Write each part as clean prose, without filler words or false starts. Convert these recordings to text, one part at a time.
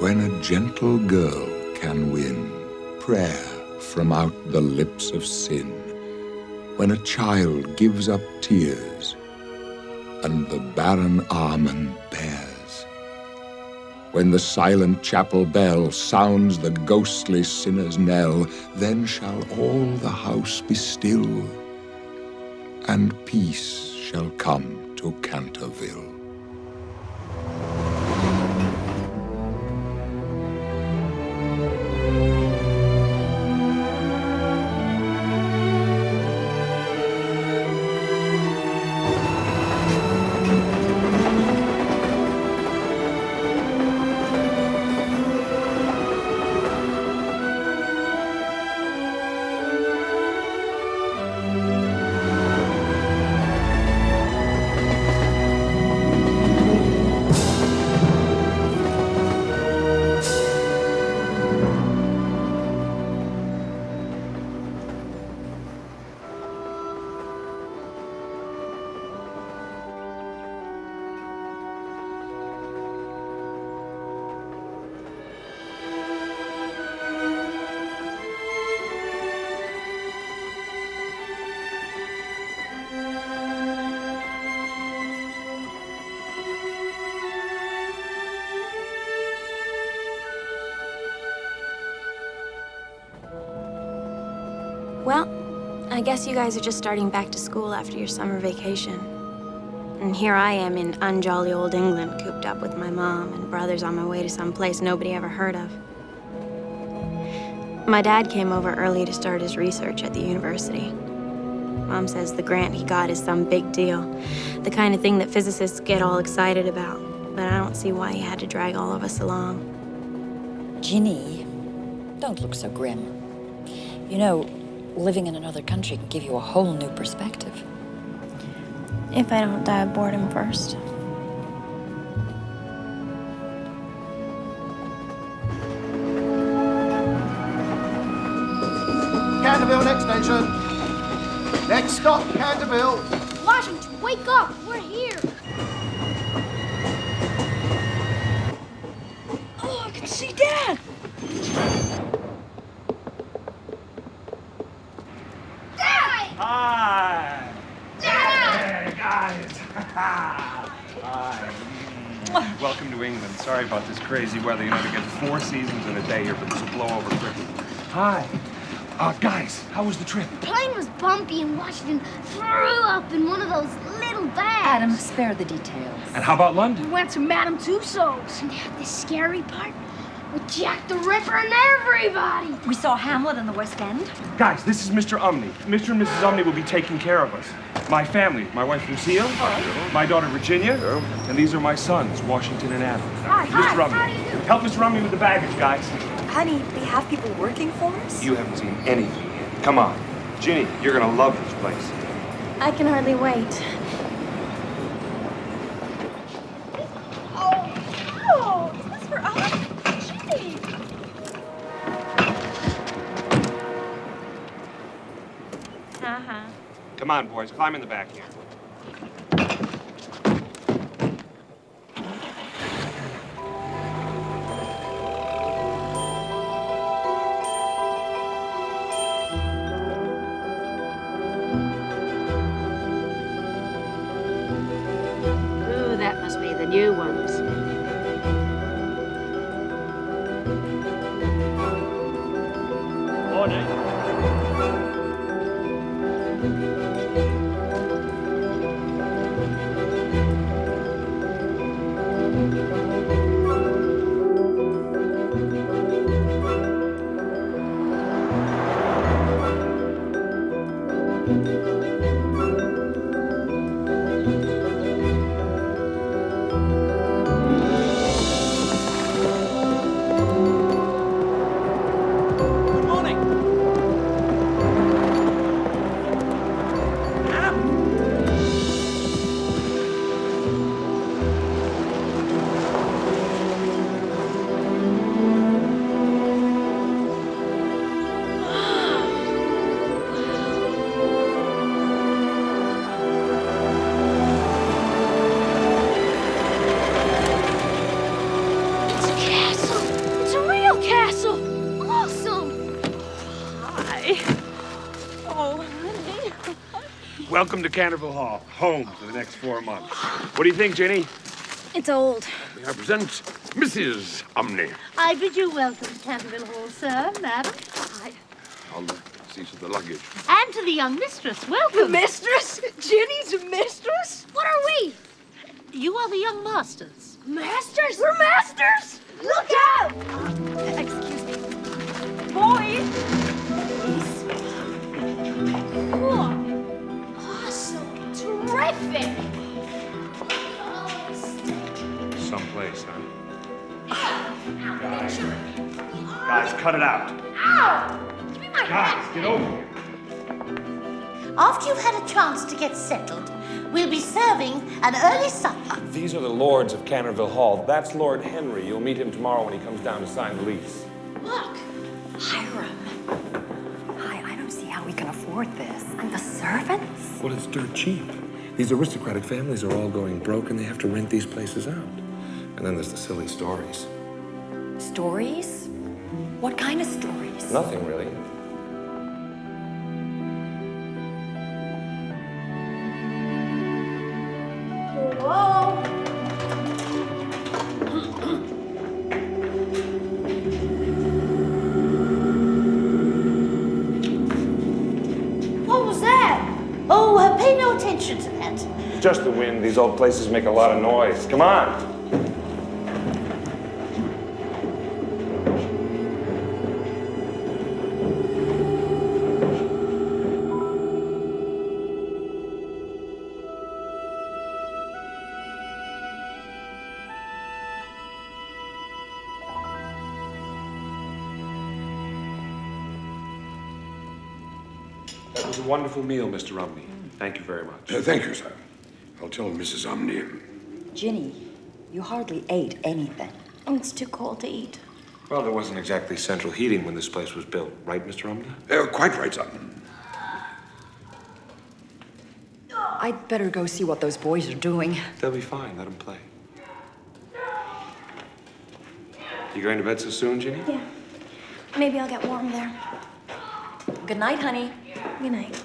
when a gentle girl can win prayer from out the lips of sin, when a child gives up tears and the barren almond bears, when the silent chapel bell sounds the ghostly sinner's knell, then shall all the house be still, and peace shall come to Canterville. Well, I guess you guys are just starting back to school after your summer vacation. And here I am in unjolly old England, cooped up with my mom and brothers on my way to some place nobody ever heard of. My dad came over early to start his research at the university. Mom says the grant he got is some big deal, the kind of thing that physicists get all excited about. But I don't see why he had to drag all of us along. Ginny, don't look so grim. You know, living in another country can give you a whole new perspective. If I don't die of boredom first. Canterville, next station. Next stop, Canterville. Washington, wake up! We're here! Oh, I can see Dad! Hi! Hey, guys! Hi. Welcome to England. Sorry about this crazy weather. You know, to get 4 seasons in a day here, but this will blow over quickly. Hi. Guys, how was the trip? The plane was bumpy and Washington threw up in one of those little bags. Adam, spare the details. And how about London? We went to Madame Tussauds and they had this scary part with Jack the Ripper and everybody. We saw Hamlet in the West End. Guys, this is Mr. Umney. Mr. and Mrs. Umney will be taking care of us. My family, my wife Lucille, my daughter Virginia, and these are my sons, Washington and Adam. Hi, Mr. how do you Umney. do? Help Mr. Umney with the baggage, guys. Honey, they have people working for us? You haven't seen anything yet. Come on. Ginny, you're gonna love this place. I can hardly wait. Oh, is this for us? Ginny! Uh-huh. Come on, boys, climb in the back here. Ooh, that must be the new ones. Morning. Welcome to Canterville Hall, home for the next 4 months. What do you think, Ginny? It's old. May I present Mrs. Omni? I bid you welcome to Canterville Hall, sir, madam. I'll see to the luggage. And to the young mistress, welcome. Mistress? Ginny's a mistress? What are we? You are the young masters. Masters? We're masters? Look out! Excuse me. Boys! Cool. Awesome. Terrific. Someplace, huh? Guys, cut it out. Ow! Give me my Guys, get over here. After you've had a chance to get settled, we'll be serving an early supper. These are the lords of Canterville Hall. That's Lord Henry. You'll meet him tomorrow when he comes down to sign the lease. Look. Hiram. Hi, I don't see how we can afford this. And the servants? Well, it's dirt cheap. These aristocratic families are all going broke and they have to rent these places out. And then there's the silly stories. Stories? What kind of stories? Nothing, really. Whoa. What was that? Oh, pay no attention to that. It's just the wind. These old places make a lot of noise. Come on. That was a wonderful meal, Mr. Romney. Thank you very much. Thank you, sir. I'll tell Mrs. Omni. Ginny, you hardly ate anything. It's too cold to eat. Well, there wasn't exactly central heating when this place was built, right, Mr. Romney? Quite right, sir. I'd better go see what those boys are doing. They'll be fine. Let them play. You going to bed so soon, Ginny? Yeah. Maybe I'll get warm there. Good night, honey. Good night.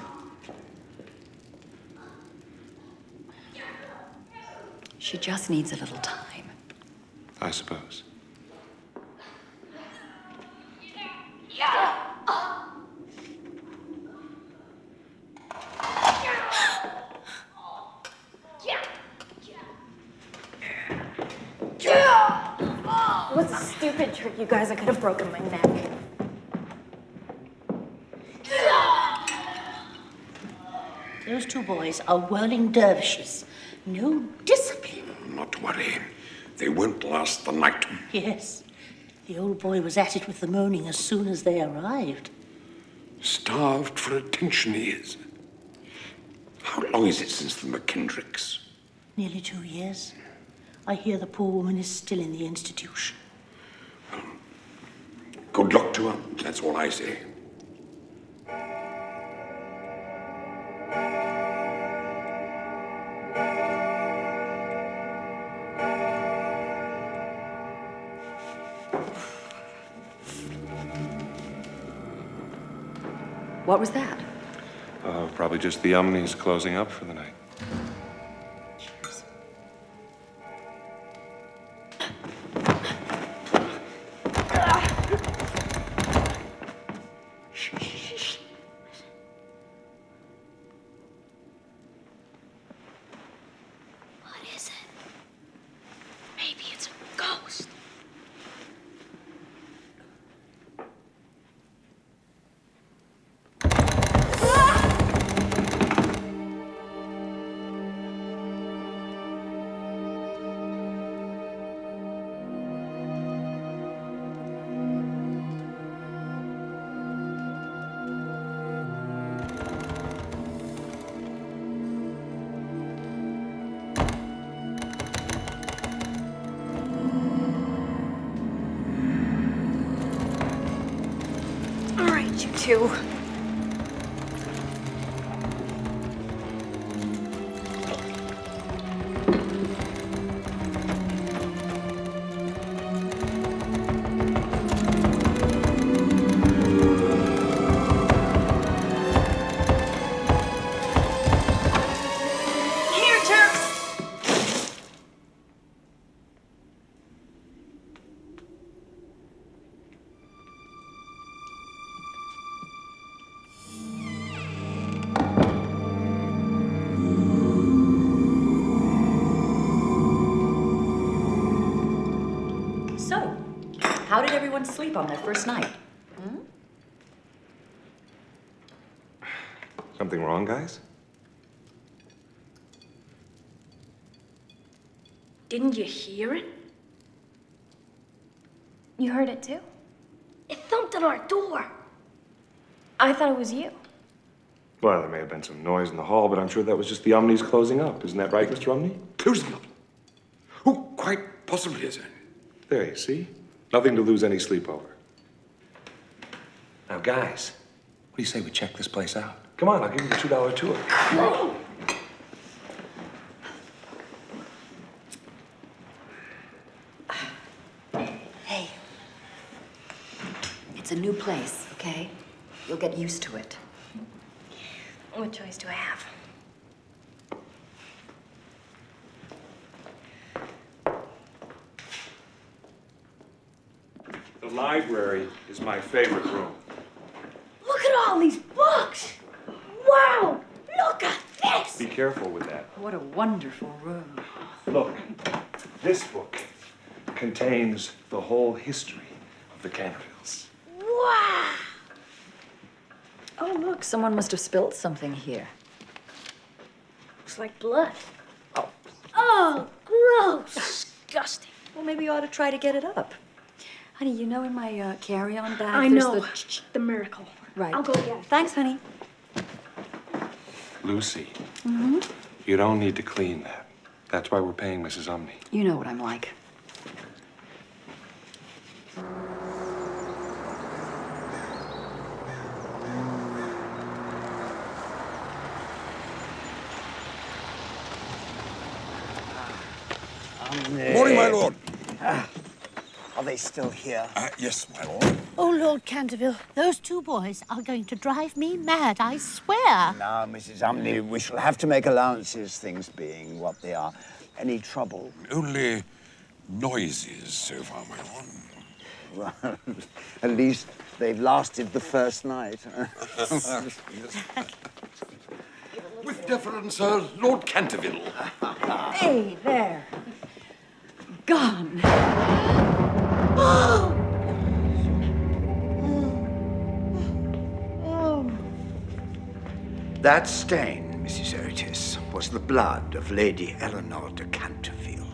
She just needs a little time. I suppose. What's a stupid trick, you guys? I could have broken my neck. Those two boys are whirling dervishes. No discipline. Not to worry. They won't last the night. Yes. The old boy was at it with the moaning as soon as they arrived. Starved for attention he is. How long is it since the McKendricks? Nearly 2 years. I hear the poor woman is still in the institution. Good luck to her. That's all I say. What was that? Probably just the Omnis closing up for the night. Cheers. What is it? Maybe it's a ghost. All right, you two. How did everyone sleep on their first night? Something wrong, guys? Didn't you hear it? You heard it too? It thumped on our door. I thought it was you. Well, there may have been some noise in the hall, but I'm sure that was just the Omnis closing up. Isn't that right, Mr. Omni? Closing up? Oh, quite possibly, is it? There, you see? Nothing to lose any sleep over. Now, guys, what do you say we check this place out? Come on, I'll give you the $2 tour. Hey. It's a new place, okay? You'll get used to it. What choice do I have? The library is my favorite room. Look at all these books. Wow, look at this. Be careful with that. What a wonderful room. Look, this book contains the whole history of the Cantervilles. Wow. Oh, look, someone must have spilled something here. Looks like blood. Oh. Oh, gross. Disgusting. Well, maybe you ought to try to get it up. Honey, you know in my carry-on bag, I there's know. the... The miracle. Right. I'll go get it. Thanks, honey. Lucy, you don't need to clean that. That's why we're paying Mrs. Omni. You know what I'm like. Morning, my lord. Are they still here? Yes, my lord. Oh, Lord Canterville, those two boys are going to drive me mad, I swear. Now, Mrs. Umney, we shall have to make allowances, things being what they are. Any trouble? Only noises so far, my lord. Well, at least they've lasted the first night. With deference, Lord Canterville. Hey, there. Gone. That stain, Mrs. Otis, was the blood of Lady Eleanor de Canterville,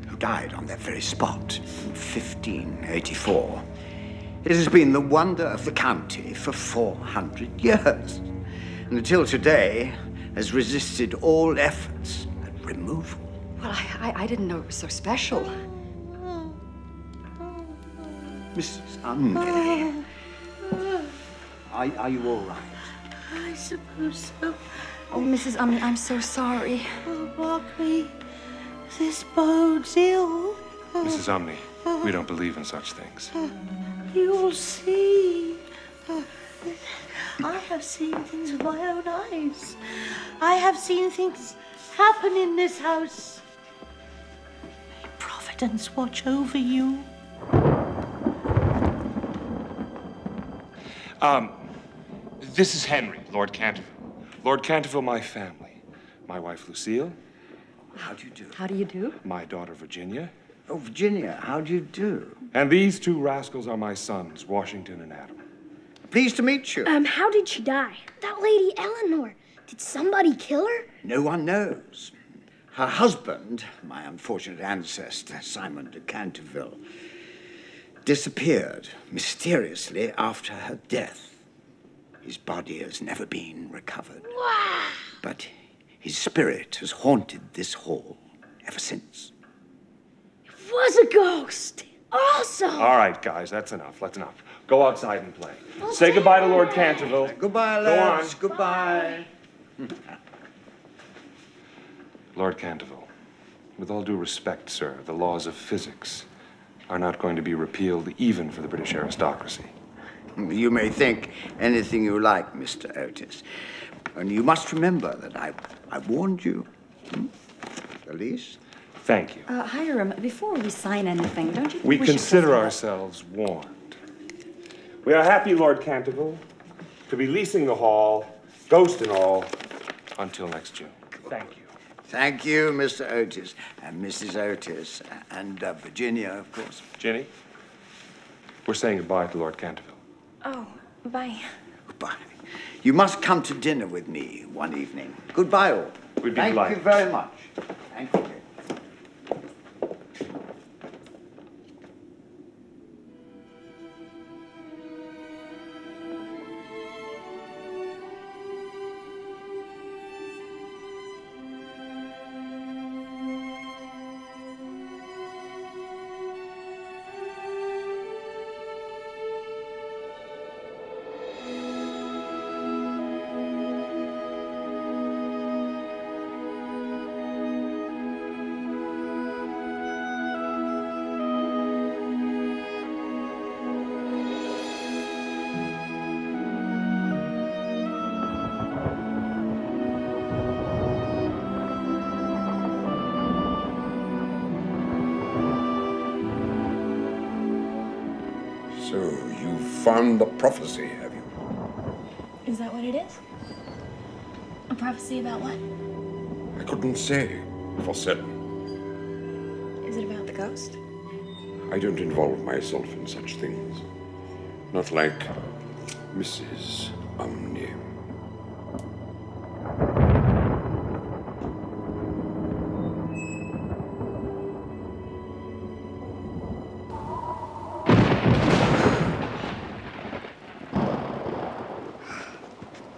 who died on that very spot in 1584. It has been the wonder of the county for 400 years, and until today has resisted all efforts at removal. Well, I didn't know it was so special. Mrs. Umney, are you all right? I suppose so. Oh, Mrs. Umney, I'm so sorry. Oh, Marguerite, this bodes ill. Mrs. Omni, we don't believe in such things. You'll see. I have seen things with my own eyes. I have seen things happen in this house. May Providence watch over you. This is Henry, Lord Canterville. Lord Canterville, my family. My wife, Lucille. How do you do? How do you do? My daughter, Virginia. Oh, Virginia, how do you do? And these two rascals are my sons, Washington and Adam. Pleased to meet you. How did she die? That lady Eleanor. Did somebody kill her? No one knows. Her husband, my unfortunate ancestor, Simon de Canterville, disappeared mysteriously after her death. His body has never been recovered. Wow. But his spirit has haunted this hall ever since. It was a ghost. Awesome. All right, guys, that's enough. That's enough. Go outside and play. Say goodbye to Lord Canterville. Goodbye, Go on. lads. Goodbye. Lord Canterville, with all due respect, sir, the laws of physics are not going to be repealed even for the British aristocracy. You may think anything you like, Mr. Otis. And you must remember that I warned you. At least. Thank you. Hiram, before we sign anything, don't you think We should consider just- ourselves warned. We are happy, Lord Canterville, to be leasing the hall, ghost and all, until next June. Thank you. Thank you, Mr. Otis. And Mrs. Otis. And Virginia, of course. Ginny? We're saying goodbye to Lord Canterville. Oh, bye. Goodbye. You must come to dinner with me one evening. Goodbye, all. We'd be Thank delighted. you very much. Thank you. So you found the prophecy, have you? Is that what it is? A prophecy about what? I couldn't say for certain. Is it about the ghost? I don't involve myself in such things. Not like Mrs. Omni.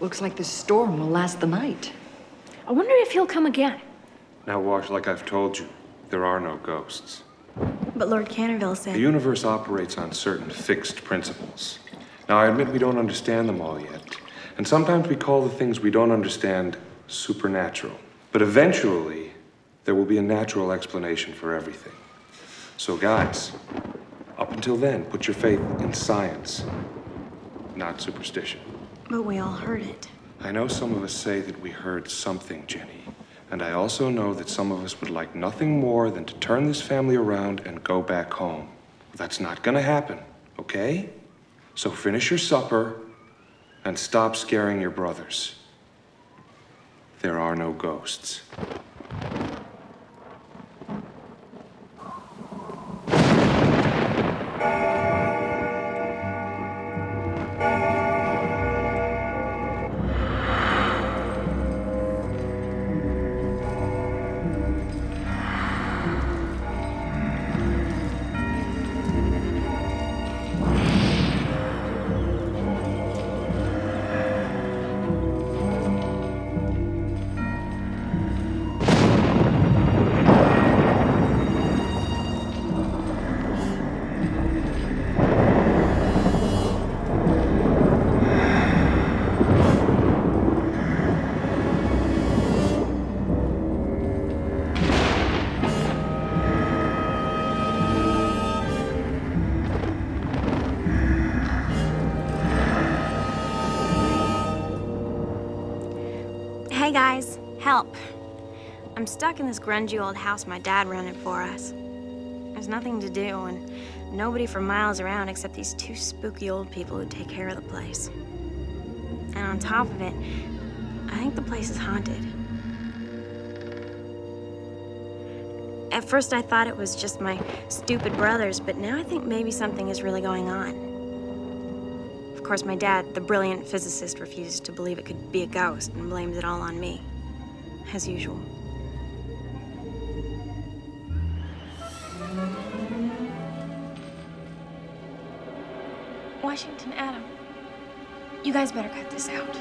Looks like this storm will last the night. I wonder if he'll come again. Now, Wash, like I've told you, there are no ghosts. But Lord Canterville said... The universe operates on certain fixed principles. Now, I admit we don't understand them all yet. And sometimes we call the things we don't understand supernatural. But eventually, there will be a natural explanation for everything. So, guys, up until then, put your faith in science, not superstition. But we all heard it. I know some of us say that we heard something, Jenny. And I also know that some of us would like nothing more than to turn this family around and go back home. That's not gonna happen, okay? So finish your supper and stop scaring your brothers. There are no ghosts. Hey guys, help. I'm stuck in this grungy old house my dad rented for us. There's nothing to do and nobody for miles around except these two spooky old people who take care of the place. And on top of it, I think the place is haunted. At first I thought it was just my stupid brothers, but now I think maybe something is really going on. Of course, my dad, the brilliant physicist, refuses to believe it could be a ghost and blames it all on me, as usual. Washington, Adam, you guys better cut this out.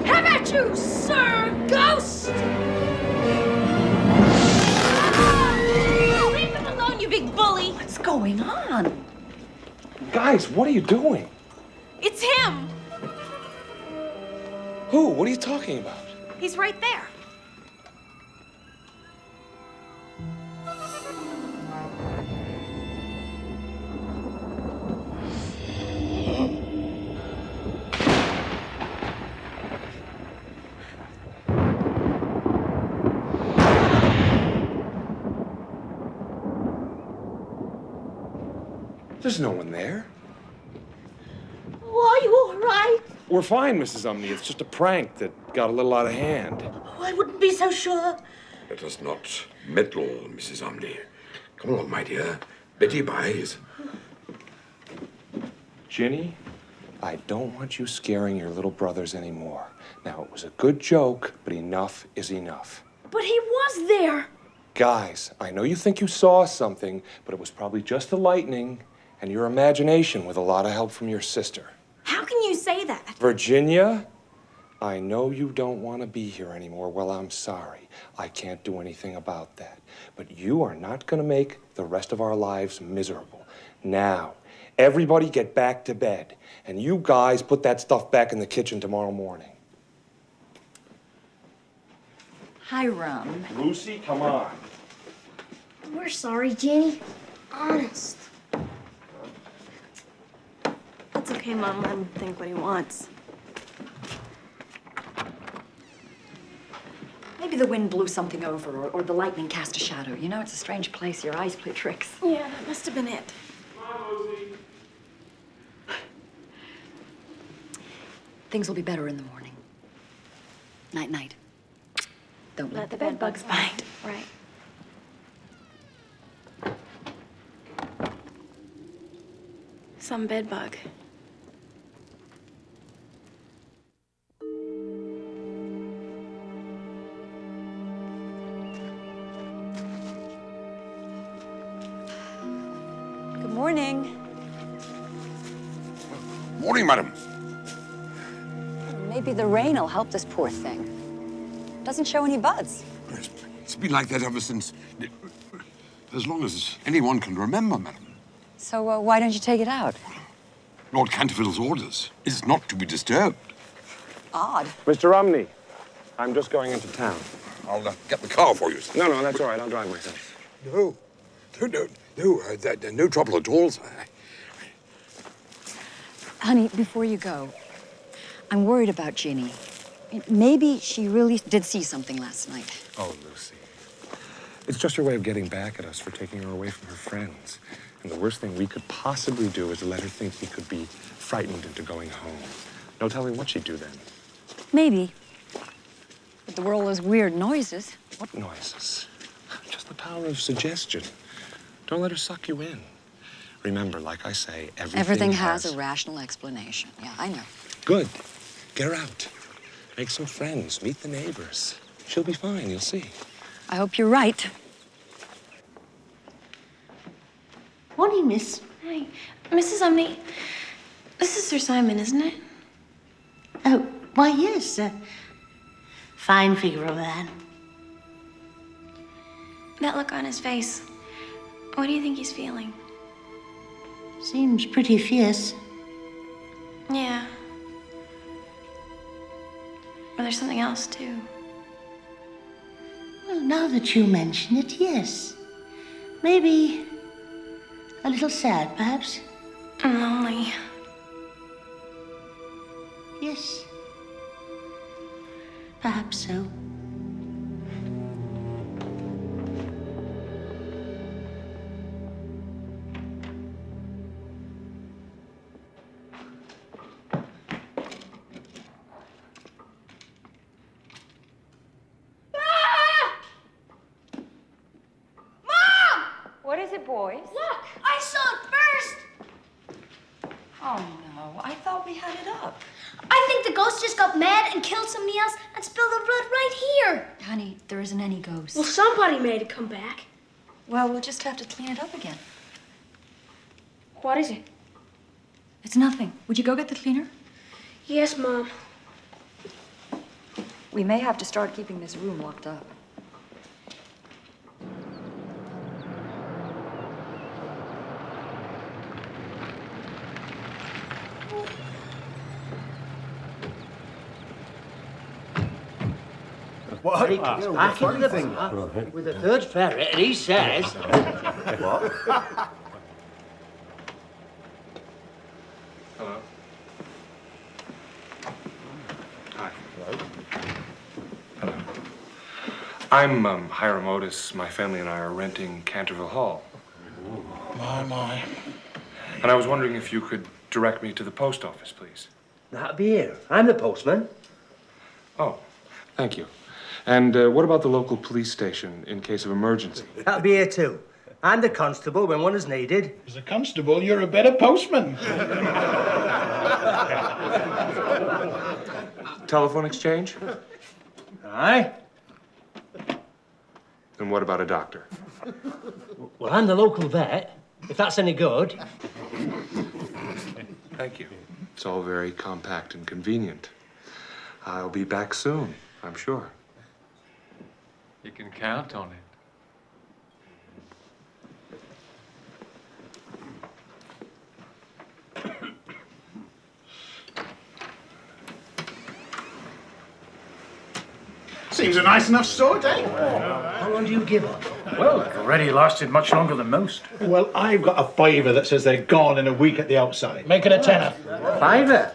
How about you, Sir Ghost? Leave him alone, you big bully. What's going on? Guys, what are you doing? It's him! Who? What are you talking about? He's right there. There's no one there. Oh, are you all right? We're fine, Mrs. Umney. It's just a prank that got a little out of hand. Oh, I wouldn't be so sure. Let us not meddle, Mrs. Umney. Come along, my dear. Betty buys. Ginny, I don't want you scaring your little brothers anymore. Now, it was a good joke, but enough is enough. But he was there. Guys, I know you think you saw something, but it was probably just the lightning and your imagination with a lot of help from your sister. How can you say that? Virginia, I know you don't want to be here anymore. Well, I'm sorry. I can't do anything about that. But you are not going to make the rest of our lives miserable. Now, everybody get back to bed. And you guys put that stuff back in the kitchen tomorrow morning. Hiram. Lucy, come on. We're sorry, Jenny. Honest. That's okay, Mom. Let him think what he wants. Maybe the wind blew something over, or the lightning cast a shadow. You know, it's a strange place. Your eyes play tricks. Yeah, that must have been it. Things will be better in the morning. Night-night. Don't Let the bed bugs bite. Right. Some bed bug. Good morning. Morning, madam. Maybe the rain will help this poor thing. Doesn't show any buds. It's been like that ever since... as long as anyone can remember, madam. So why don't you take it out? Lord Canterville's orders is not to be disturbed. Odd. Mr. Umney, I'm just going into town. I'll get the car for you, sir. No, that's all right. I'll drive myself. No, no trouble at all, sir. Honey, before you go, I'm worried about Ginny. Maybe she really did see something last night. Oh, Lucy. It's just her way of getting back at us for taking her away from her friends. And the worst thing we could possibly do is to let her think we could be frightened into going home. No telling what she'd do then. Maybe. But there were all those weird noises. What noises? Just the power of suggestion. Don't let her suck you in. Remember, like I say, everything has a rational explanation. Yeah, I know. Good. Get her out. Make some friends. Meet the neighbors. She'll be fine, you'll see. I hope you're right. Morning, miss. Hi. Mrs. Umney, this is Sir Simon, isn't it? Oh, why, yes. Fine figure of a man. That look on his face. What do you think he's feeling? Seems pretty fierce. Yeah. Or there's something else, too. Well, now that you mention it, yes. Maybe a little sad, perhaps. I'm lonely. Yes. Perhaps so. What is it, boys? Look, I saw it first. Oh, no. I thought we had it up. I think the ghost just got mad and killed somebody else and spilled the blood right here. Honey, there isn't any ghost. Well, somebody made it come back. Well, we'll just have to clean it up again. What is it? It's nothing. Would you go get the cleaner? Yes, Mom. We may have to start keeping this room locked up. What? Back into the thing with the third ferret, and he says... What? Hello. Hi. Hello. Hello. I'm Hiram Otis. My family and I are renting Canterville Hall. My. And I was wondering if you could direct me to the post office, please. That'll be here. I'm the postman. Oh, thank you. And what about the local police station in case of emergency? That'll be here too. I'm the constable when one is needed. As a constable, you're a better postman. Telephone exchange? Aye. And what about a doctor? Well, I'm the local vet, if that's any good. Thank you. It's all very compact and convenient. I'll be back soon, I'm sure. You can count on it. Seems a nice enough sort, eh? How long do you give it? Well, they've already lasted much longer than most. Well, I've got a fiver that says they're gone in a week at the outside. Make it a tenner. Fiver?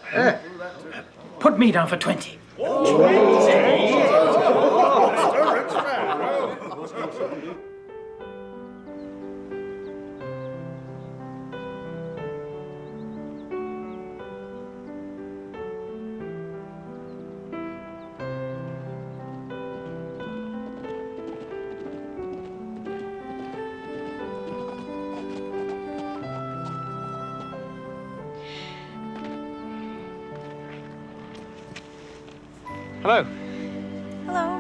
Put me down for 20. Hello. Hello.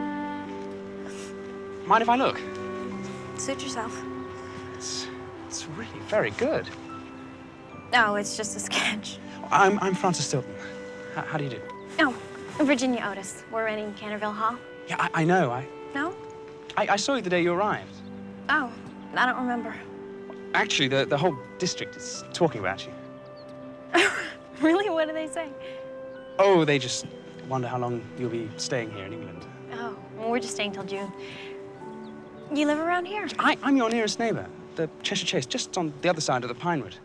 Mind if I look? Suit yourself. It's really very good. No, it's just a sketch. I'm Francis Stilton. How do you do? No, Virginia Otis. We're renting Canterville Hall. Yeah, I know. No? I saw you the day you arrived. Oh, I don't remember. Actually, the whole district is talking about you. Really? What do they say? Oh, they just wonder how long you'll be staying here in England. Oh, well, we're just staying till June. You live around here? I'm your nearest neighbor, the Cheshire Chase, just on the other side of the Pinewood.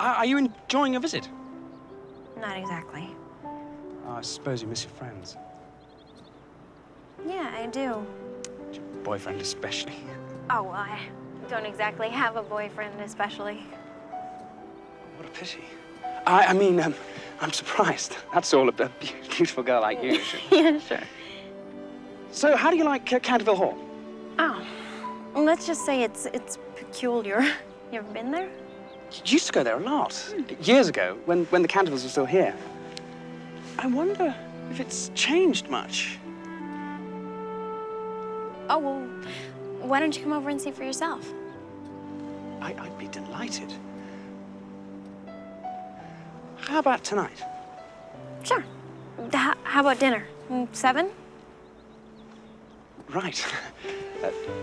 Are you enjoying your visit? Not exactly. Oh, I suppose you miss your friends. Yeah, I do. Your boyfriend especially. Oh, well, I don't exactly have a boyfriend, especially. What a pity. I mean, I'm surprised. That's all a beautiful girl like you. Yeah, sure. So, how do you like Canterville Hall? Oh, well, let's just say it's peculiar. You ever been there? You used to go there a lot. Years ago, when the Cantervilles were still here. I wonder if it's changed much. Oh, well, why don't you come over and see for yourself? I'd be delighted. How about tonight? Sure. How about dinner? 7? Right.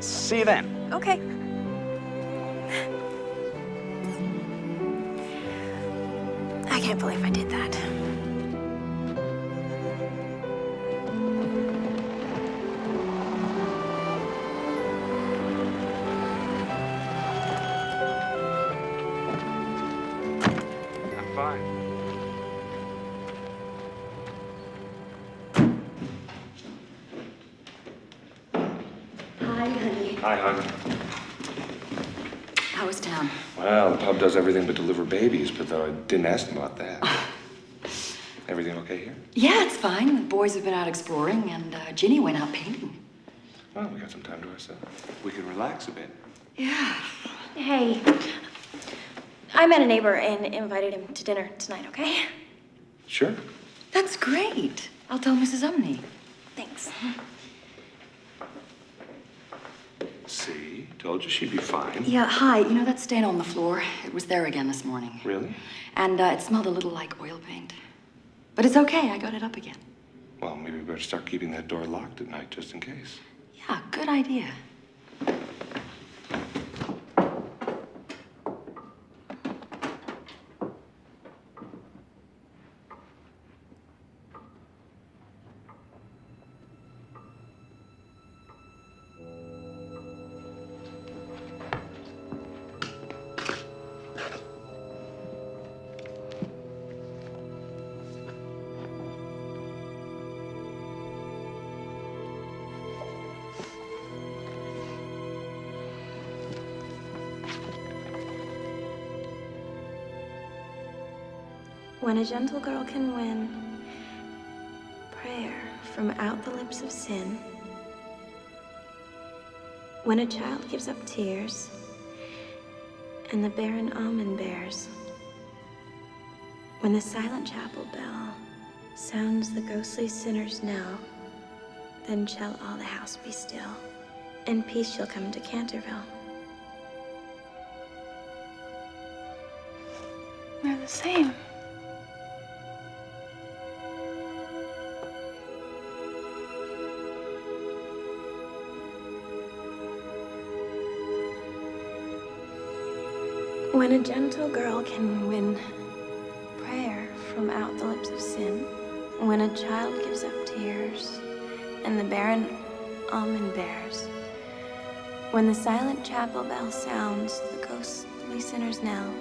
See you then. Okay. I can't believe I did that. I'm fine. Hi, honey. Hi, hon. How was town? Well, the pub does everything but deliver babies, but though I didn't ask them about that. Everything okay here? Yeah, it's fine. The boys have been out exploring, and Ginny went out painting. Well, we got some time to ourselves. We can relax a bit. Yeah. Hey, I met a neighbor and invited him to dinner tonight, okay? Sure. That's great. I'll tell Mrs. Umney. Thanks. See? Told you she'd be fine. Yeah, hi. You know that stain on the floor? It was there again this morning. Really? And it smelled a little like oil paint. But it's okay. I got it up again. Well, maybe we better start keeping that door locked at night just in case. Yeah, good idea. When a gentle girl can win prayer from out the lips of sin, when a child gives up tears and the barren almond bears, when the silent chapel bell sounds the ghostly sinner's knell, then shall all the house be still, and peace shall come to Canterville. They're the same. When a gentle girl can win prayer from out the lips of sin, when a child gives up tears and the barren almond bears, when the silent chapel bell sounds the ghostly sinner's knell,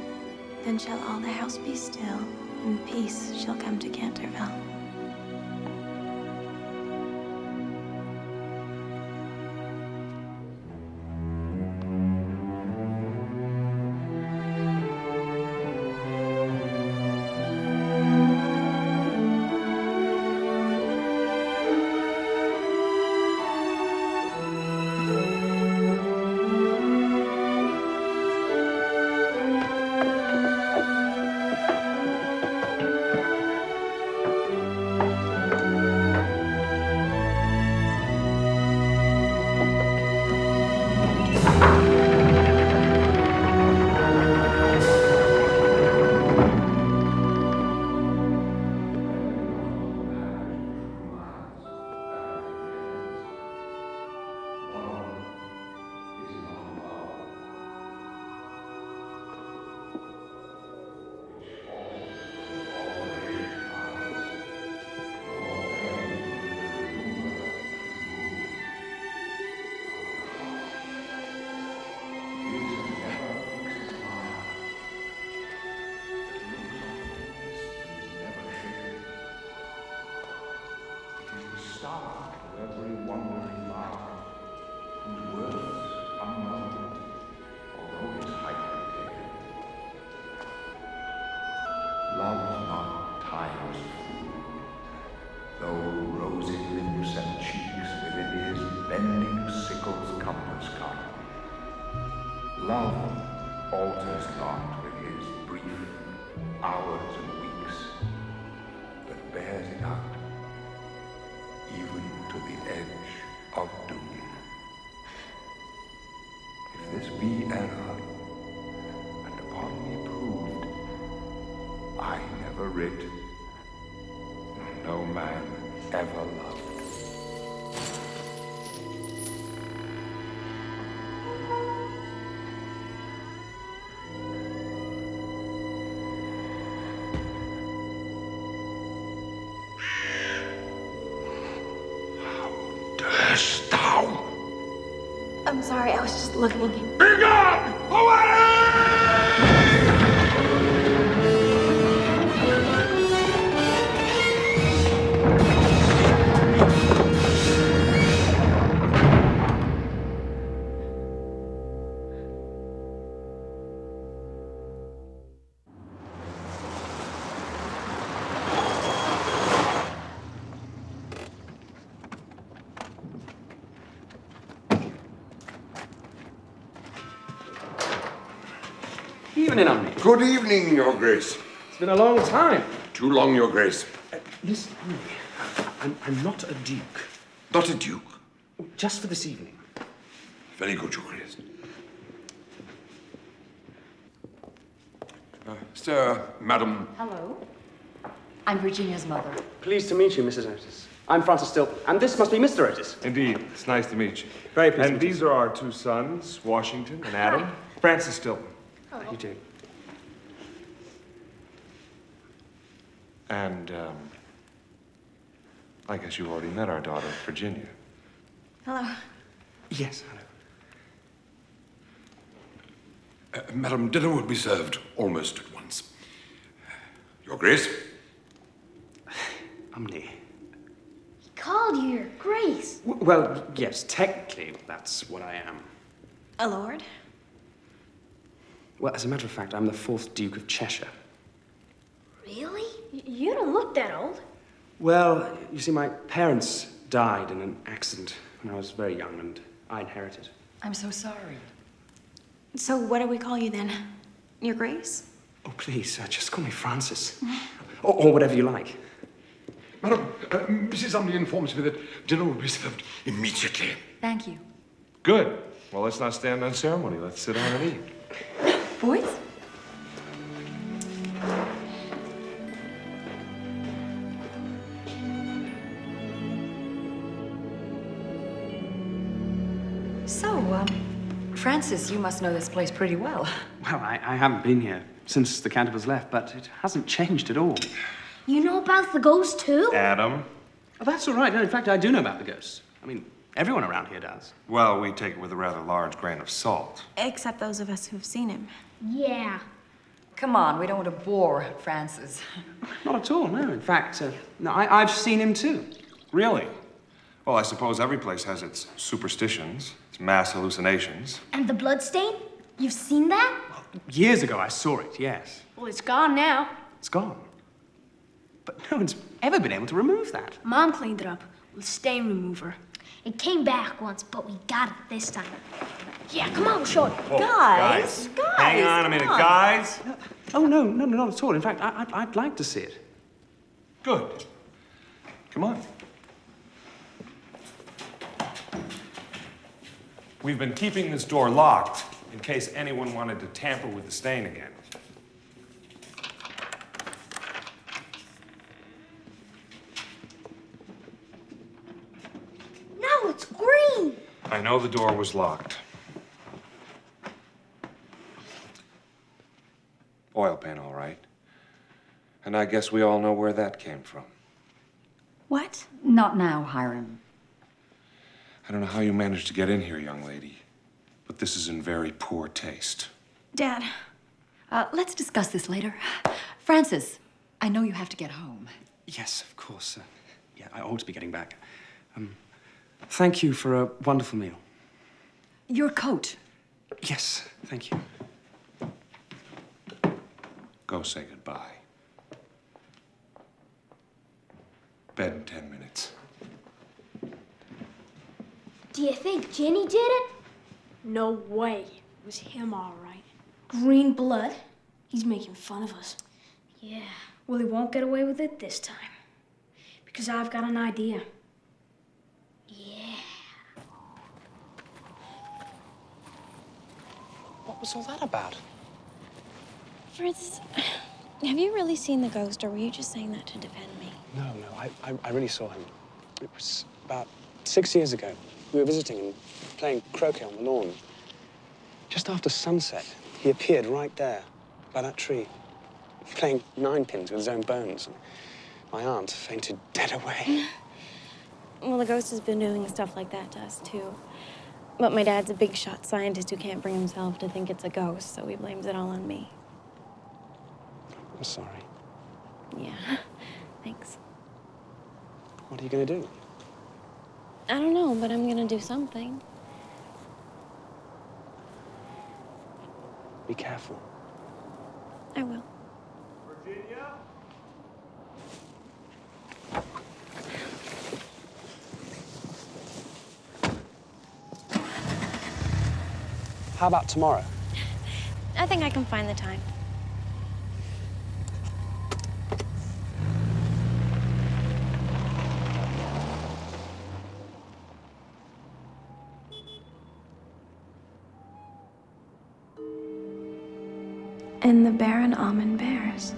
then shall all the house be still, and peace shall come to Canterville. Love not time's food, though rosy lips and cheeks within his bending sickle's compass come. Love alters not with his brief hours and weeks, but bears it out, even to the edge of doom. If this be error, and upon me proved, I never writ, no man ever loved. Durst thou? I'm sorry, I was just looking. Be gone! Away! Evening, Omni. Good evening, Your Grace. It's been a long time. Too long, Your Grace. Listen, Omni, I'm not a duke. Not a duke? Just for this evening. Very good, Your Grace. Sir, Madam. Hello. I'm Virginia's mother. Pleased to meet you, Mrs. Otis. I'm Francis Stilton, and this must be Mr. Otis. Indeed. It's nice to meet you. Very pleased. And these are our two sons, Washington and Adam. Hi. Francis Stilton. How you doing? And, I guess you've already met our daughter, Virginia. Hello. Yes, hello. Madam, dinner will be served almost at once. Your Grace? Omni. He called you your grace. Well, yes, technically, that's what I am. A lord? Well, as a matter of fact, I'm the 4th Duke of Cheshire. Really? You don't look that old. Well, you see, my parents died in an accident when I was very young, and I inherited. I'm so sorry. So what do we call you then? Your Grace? Oh, please, just call me Francis. or whatever you like. Madam, Mrs. Umley informs me that dinner will be served immediately. Thank you. Good. Well, let's not stand on ceremony. Let's sit down and eat. Boys? So, Francis, you must know this place pretty well. Well, I haven't been here since the Cantervilles left, but it hasn't changed at all. You know about the ghost, too? Adam? Oh, that's all right. No, in fact, I do know about the ghosts. I mean, everyone around here does. Well, we take it with a rather large grain of salt. Except those of us who've seen him. Yeah. Come on, we don't want to bore Francis. Not at all, no. In fact, no, I've seen him too. Really? Well, I suppose every place has its superstitions, its mass hallucinations. And the bloodstain? You've seen that? Years ago, I saw it, yes. Well, it's gone now. It's gone. But no one's ever been able to remove that. Mom cleaned it up with stain remover. It came back once, but we got it this time. Yeah, come on, we'll show it. Whoa, Guys, hang on a minute, guys. Oh, no, not at all. In fact, I'd like to see it. Good. Come on. We've been keeping this door locked in case anyone wanted to tamper with the stain again. No, it's green. I know the door was locked. Oil paint, all right. And I guess we all know where that came from. What? Not now, Hiram. I don't know how you managed to get in here, young lady, but this is in very poor taste. Dad. Let's discuss this later. Francis, I know you have to get home. Yes, of course. Yeah, I ought to be getting back. Thank you for a wonderful meal. Your coat. Yes, thank you. Go say goodbye. Bed in 10 minutes. Do you think Jenny did it? No way. It was him, all right. Green blood. He's making fun of us. Yeah. Well, he won't get away with it this time. Because I've got an idea. Yeah. What was all that about? Francis, have you really seen the ghost, or were you just saying that to defend me? No, I really saw him. It was about 6 years ago. We were visiting and playing croquet on the lawn. Just after sunset, he appeared right there, by that tree, playing ninepins with his own bones. And my aunt fainted dead away. Well, the ghost has been doing stuff like that to us, too. But my dad's a big shot scientist who can't bring himself to think it's a ghost, so he blames it all on me. I'm sorry. Yeah, thanks. What are you going to do? I don't know, but I'm gonna do something. Be careful. I will. Virginia? How about tomorrow? I think I can find the time. And the barren almond bears.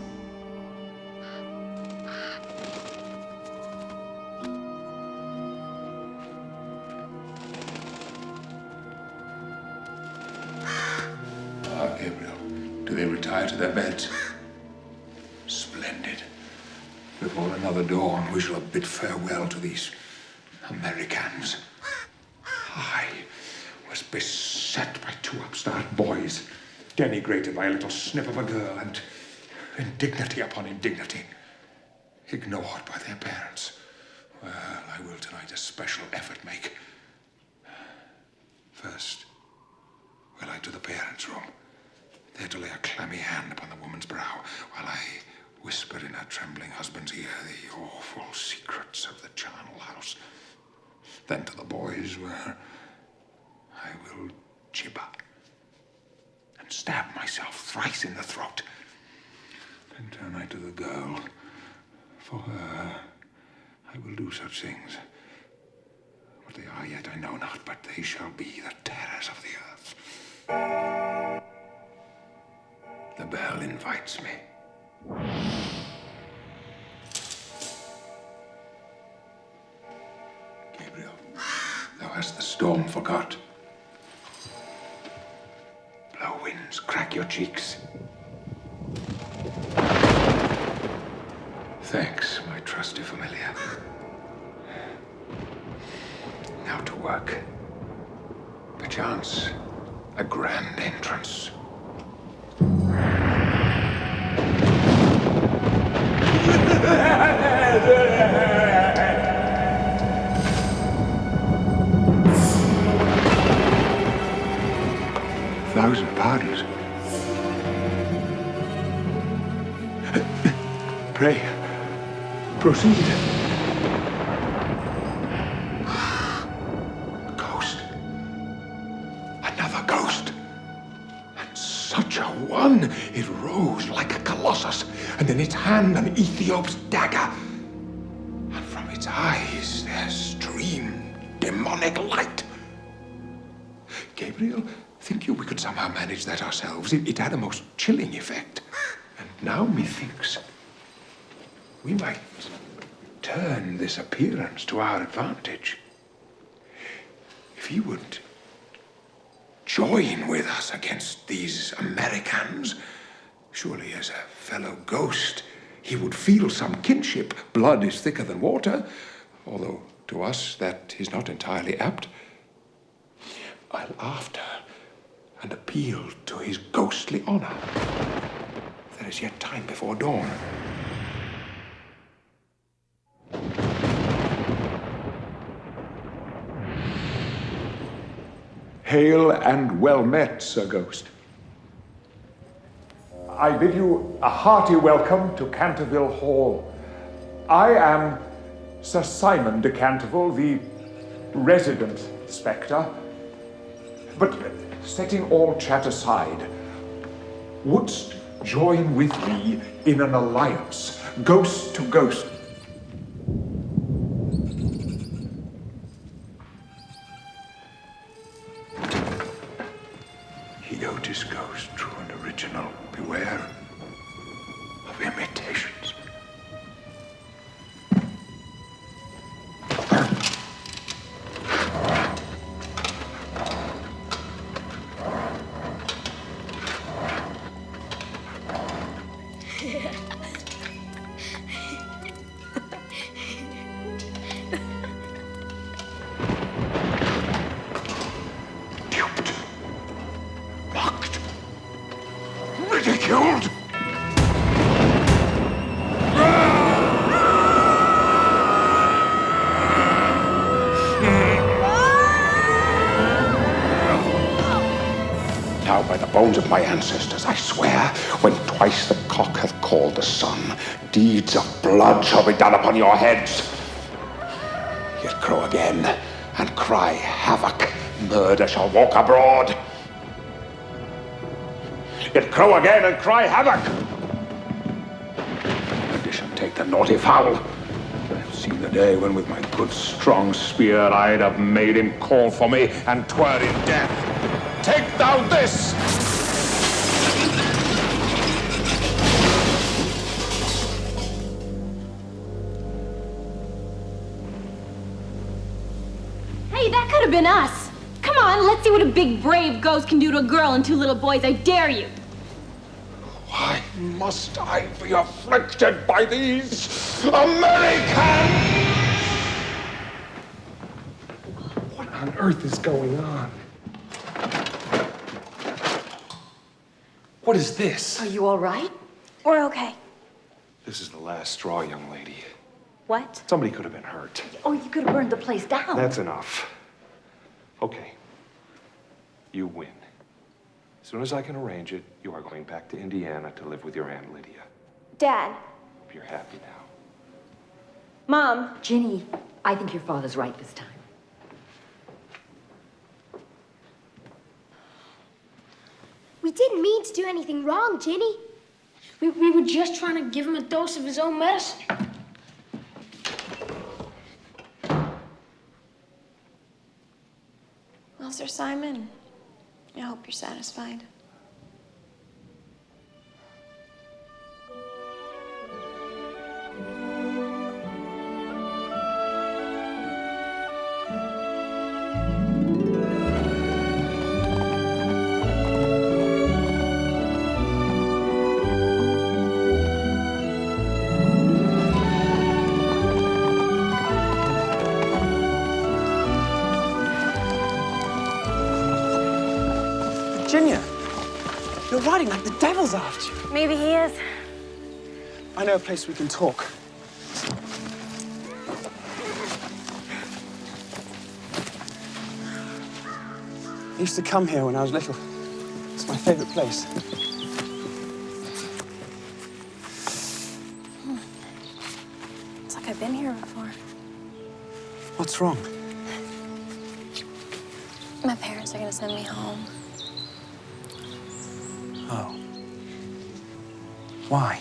Ah, Gabriel, do they retire to their beds? Splendid. Before another dawn, we shall bid farewell to these Americans. I was beset by two upstart boys, denigrated by a little snip of a girl, and indignity upon indignity, ignored by their parents. Well, I will tonight a special effort make. First, will I to the parents' room, there to lay a clammy hand upon the woman's brow, while I whisper in her trembling husband's ear the awful secrets of the charnel house. Then to the boys where I will gibber and stab myself thrice in the throat. Then turn I to the girl. For her, I will do such things. What they are yet I know not, but they shall be the terrors of the earth. The bell invites me. Gabriel, thou hast the storm forgot. Blow winds, crack your cheeks. Thanks, my trusty familiar. Now to work. Perchance, a grand entrance. Thousand pardons. Pray, proceed. Ghost. Another ghost. And such a one. It rose like a colossus, and in its hand an Ethiop's dagger. And from its eyes there streamed demonic light. Gabriel, think you we could somehow manage that ourselves? It had a most chilling effect. And now methinks we might turn this appearance to our advantage. If he would join with us against these Americans, surely as a fellow ghost, he would feel some kinship. Blood is thicker than water, although to us that is not entirely apt. I'll after and appeal to his ghostly honor. There is yet time before dawn. Hail and well met, Sir Ghost. I bid you a hearty welcome to Canterville Hall. I am Sir Simon de Canterville, the resident spectre. But setting all chat aside, wouldst join with me in an alliance, ghost to ghost? Heotis ghost, true and original, beware of imitations. Ridiculed! Now, by the bones of my ancestors, I swear, when twice the cock hath called the sun, deeds of blood shall be done upon your heads. Yet crow again, and cry havoc, murder shall walk abroad. Yet crow again and cry havoc. Addition take the naughty fowl. I've seen the day when with my good strong spear I'd have made him call for me, and 'twere in death. Take thou this! Hey, that could have been us. Come on, let's see what a big, brave ghost can do to a girl and two little boys. I dare you. Why must I be afflicted by these Americans? What on earth is going on? What is this? Are you all right? We're okay. This is the last straw, young lady. What? Somebody could have been hurt. Oh, you could have burned the place down. That's enough. Okay. You win. As soon as I can arrange it, you are going back to Indiana to live with your Aunt Lydia. Dad, hope you're happy now. Mom. Ginny, I think your father's right this time. We didn't mean to do anything wrong, Ginny. We were just trying to give him a dose of his own medicine. Well, Sir Simon, I hope you're satisfied. Virginia, you're riding like the devil's after you. Maybe he is. I know a place we can talk. I used to come here when I was little. It's my favorite place. It's like I've been here before. What's wrong? My parents are gonna send me home. Oh. Why?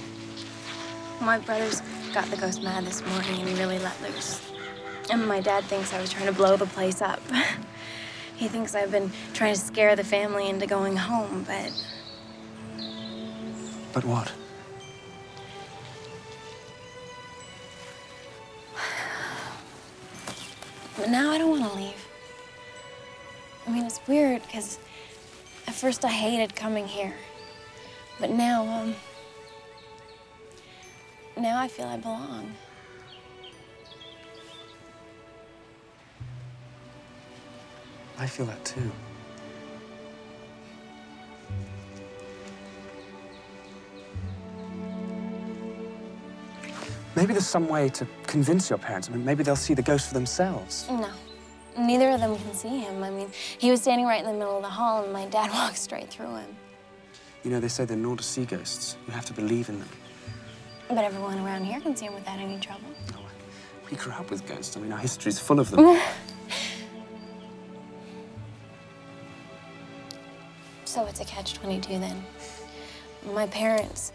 My brothers got the ghost mad this morning and he really let loose. And my dad thinks I was trying to blow the place up. He thinks I've been trying to scare the family into going home, but... But what? But now I don't want to leave. I mean, it's weird, because at first I hated coming here. But now, now I feel I belong. I feel that too. Maybe there's some way to convince your parents. I mean, maybe they'll see the ghost for themselves. No. Neither of them can see him. I mean, he was standing right in the middle of the hall, and my dad walked straight through him. You know, they say they're known to see ghosts. You have to believe in them. But everyone around here can see him without any trouble. We grew up with ghosts. I mean, our history's full of them. So it's a catch-22 then. My parents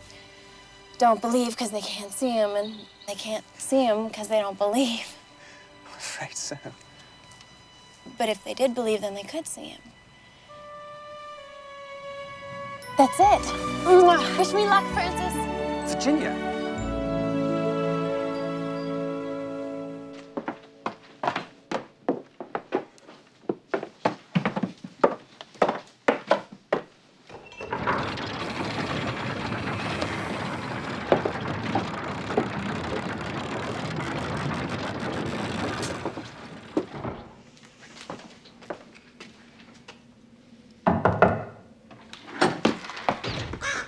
don't believe because they can't see him, and they can't see him because they don't believe. I'm afraid so. But if they did believe, then they could see him. That's it. Mwah. Wish me luck, Francis. Virginia.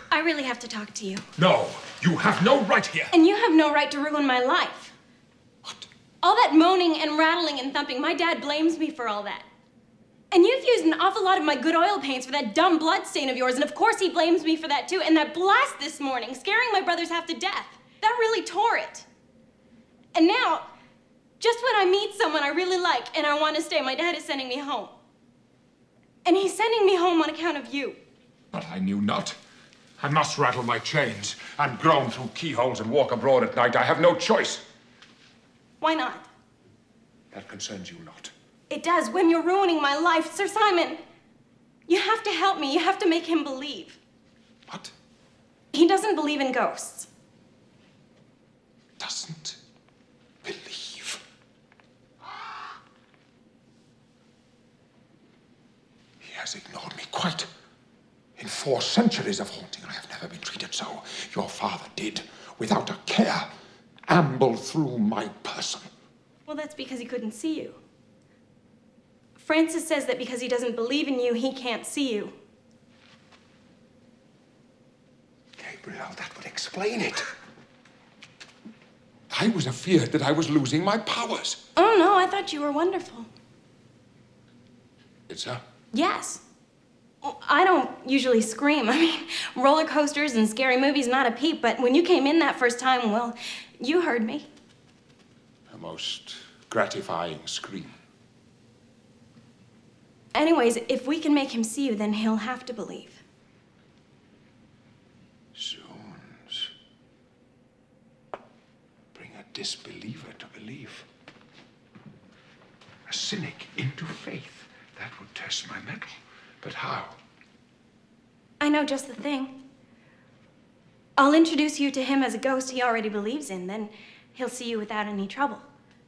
I really have to talk to you. No, you have no right here. And you have no right to ruin my life. What? All that moaning and rattling and thumping, my dad blames me for all that. And you've used an awful lot of my good oil paints for that dumb blood stain of yours, and of course he blames me for that too. And that blast this morning, scaring my brothers half to death, that really tore it. And now, just when I meet someone I really like and I want to stay, my dad is sending me home. And he's sending me home on account of you. But I knew not. I must rattle my chains and groan through keyholes and walk abroad at night. I have no choice. Why not? That concerns you not. It does, when you're ruining my life. Sir Simon, you have to help me. You have to make him believe. What? He doesn't believe in ghosts. Doesn't believe. He has ignored me quite. In 4 centuries of haunting, I have never been treated so. Your father did, without a care, amble through my person. Well, that's because he couldn't see you. Francis says that because he doesn't believe in you, he can't see you. Gabriel, that would explain it. I was afeard that I was losing my powers. Oh, no, I thought you were wonderful. It's a... Yes. I don't usually scream. I mean, roller coasters and scary movies, not a peep. But when you came in that first time, well, you heard me. A most gratifying scream. Anyways, if we can make him see you, then he'll have to believe. Zoons. Bring a disbeliever to believe. A cynic into faith. That would test my mettle. But how? I know just the thing. I'll introduce you to him as a ghost he already believes in. Then he'll see you without any trouble.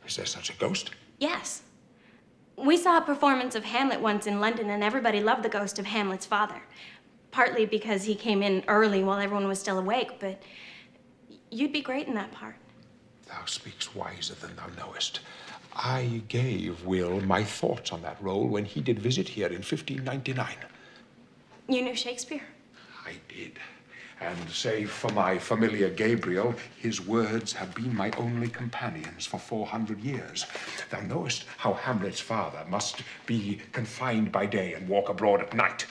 Is there such a ghost? Yes. We saw a performance of Hamlet once in London, and everybody loved the ghost of Hamlet's father. Partly because he came in early while everyone was still awake, but you'd be great in that part. Thou speaks wiser than thou knowest. I gave Will my thoughts on that role when he did visit here in 1599. You knew Shakespeare? I did. And save for my familiar Gabriel, his words have been my only companions for 400 years. Thou knowest how Hamlet's father must be confined by day and walk abroad at night.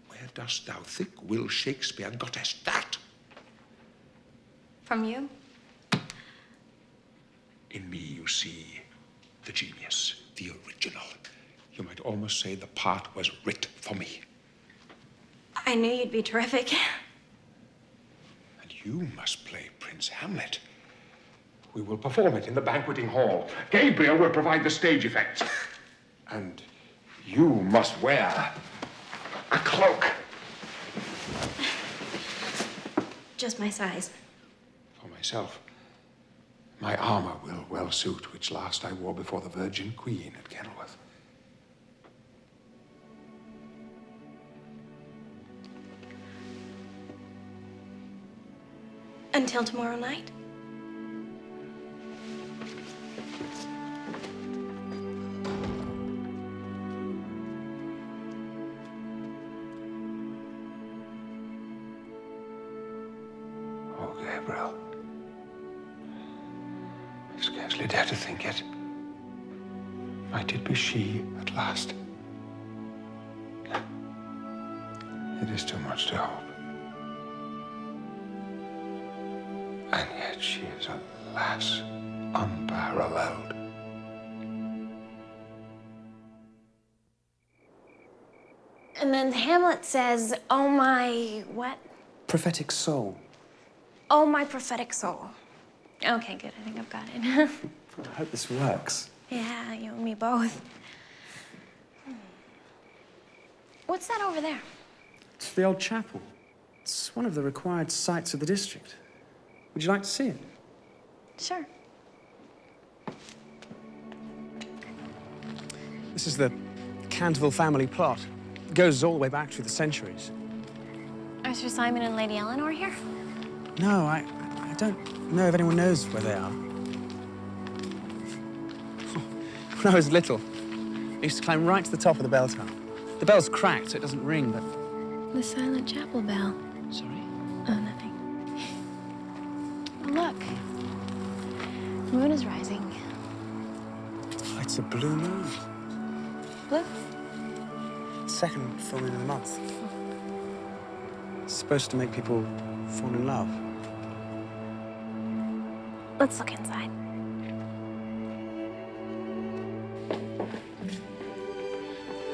Where dost thou think Will Shakespeare gottest that? From you? In me you see the genius, the original. You might almost say the part was writ for me. I knew you'd be terrific. And you must play Prince Hamlet. We will perform it in the banqueting hall. Gabriel will provide the stage effects. And you must wear a cloak. Just my size. For myself, my armor will well suit, which last I wore before the Virgin Queen at Kenilworth. Until tomorrow night? Oh, Gabriel. I scarcely dare to think it. Might it be she at last? It is too much to hope. And yet she is, alas, unparalleled. And then Hamlet says, oh my, what? Prophetic soul. Oh, my prophetic soul. Okay, good. I think I've got it. I hope this works. Yeah, you and me both. What's that over there? It's the old chapel. It's one of the required sites of the district. Would you like to see it? Sure. This is the Canterville family plot. It goes all the way back through the centuries. Are Sir Simon and Lady Eleanor here? No, I don't know if anyone knows where they are. When I was little, I used to climb right to the top of the bell tower. The bell's cracked, so it doesn't ring, but... The silent chapel bell. Sorry? Oh, nothing. Look. The moon is rising. Oh, it's a blue moon. Blue? Second full moon of the month. It's supposed to make people fall in love. Let's look inside.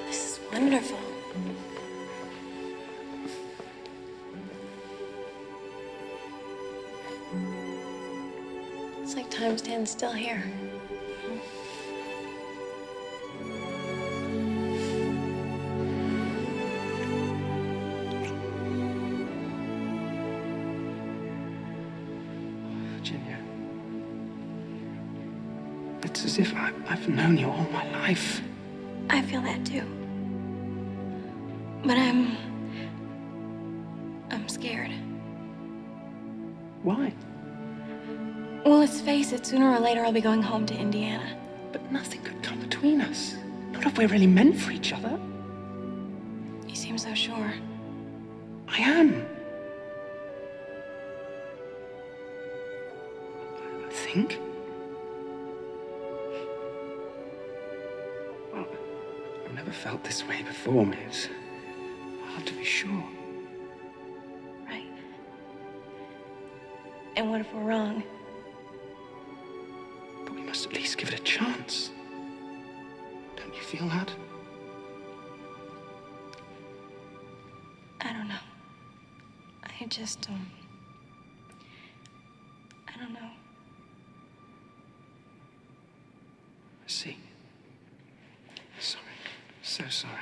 This is wonderful. It's like time stands still here. Virginia, it's as if I've known you all my life. I feel that too. But I'm scared. Why? Well, let's face it, sooner or later I'll be going home to Indiana. But nothing could come between us. Not if we're really meant for each other. You seem so sure. I am. I think. Well, I've never felt this way before, Miss. hard to be sure. Right. And what if we're wrong? But we must at least give it a chance. Don't you feel that? I don't know. I just, I don't know. I see. Sorry. So sorry.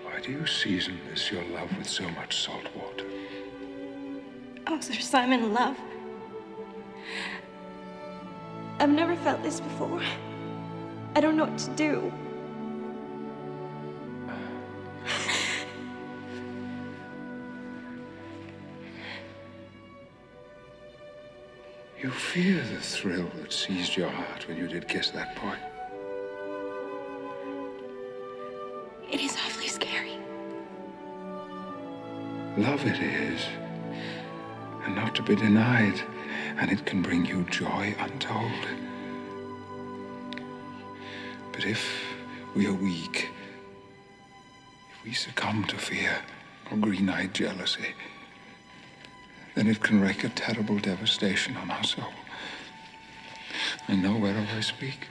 Why do you season this, your love, with so much salt water? Oh, Sir Simon, love. I've never felt this before. I don't know what to do. You fear the thrill that seized your heart when you did kiss that boy. It is awfully scary. Love it is, and not to be denied, and it can bring you joy untold. But if we are weak, if we succumb to fear or green-eyed jealousy, then it can wreak a terrible devastation on our soul. I know whereof I speak.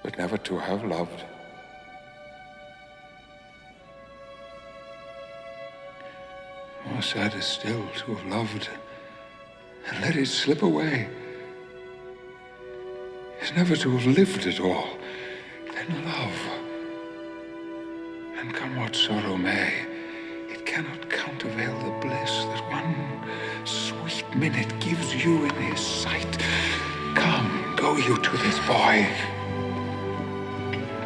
But never to have loved. More sad is still to have loved and let it slip away. Is never to have lived at all. Then love. And come what sorrow may, it cannot countervail the bliss that one sweet minute gives you in his sight. Come, go you to this boy,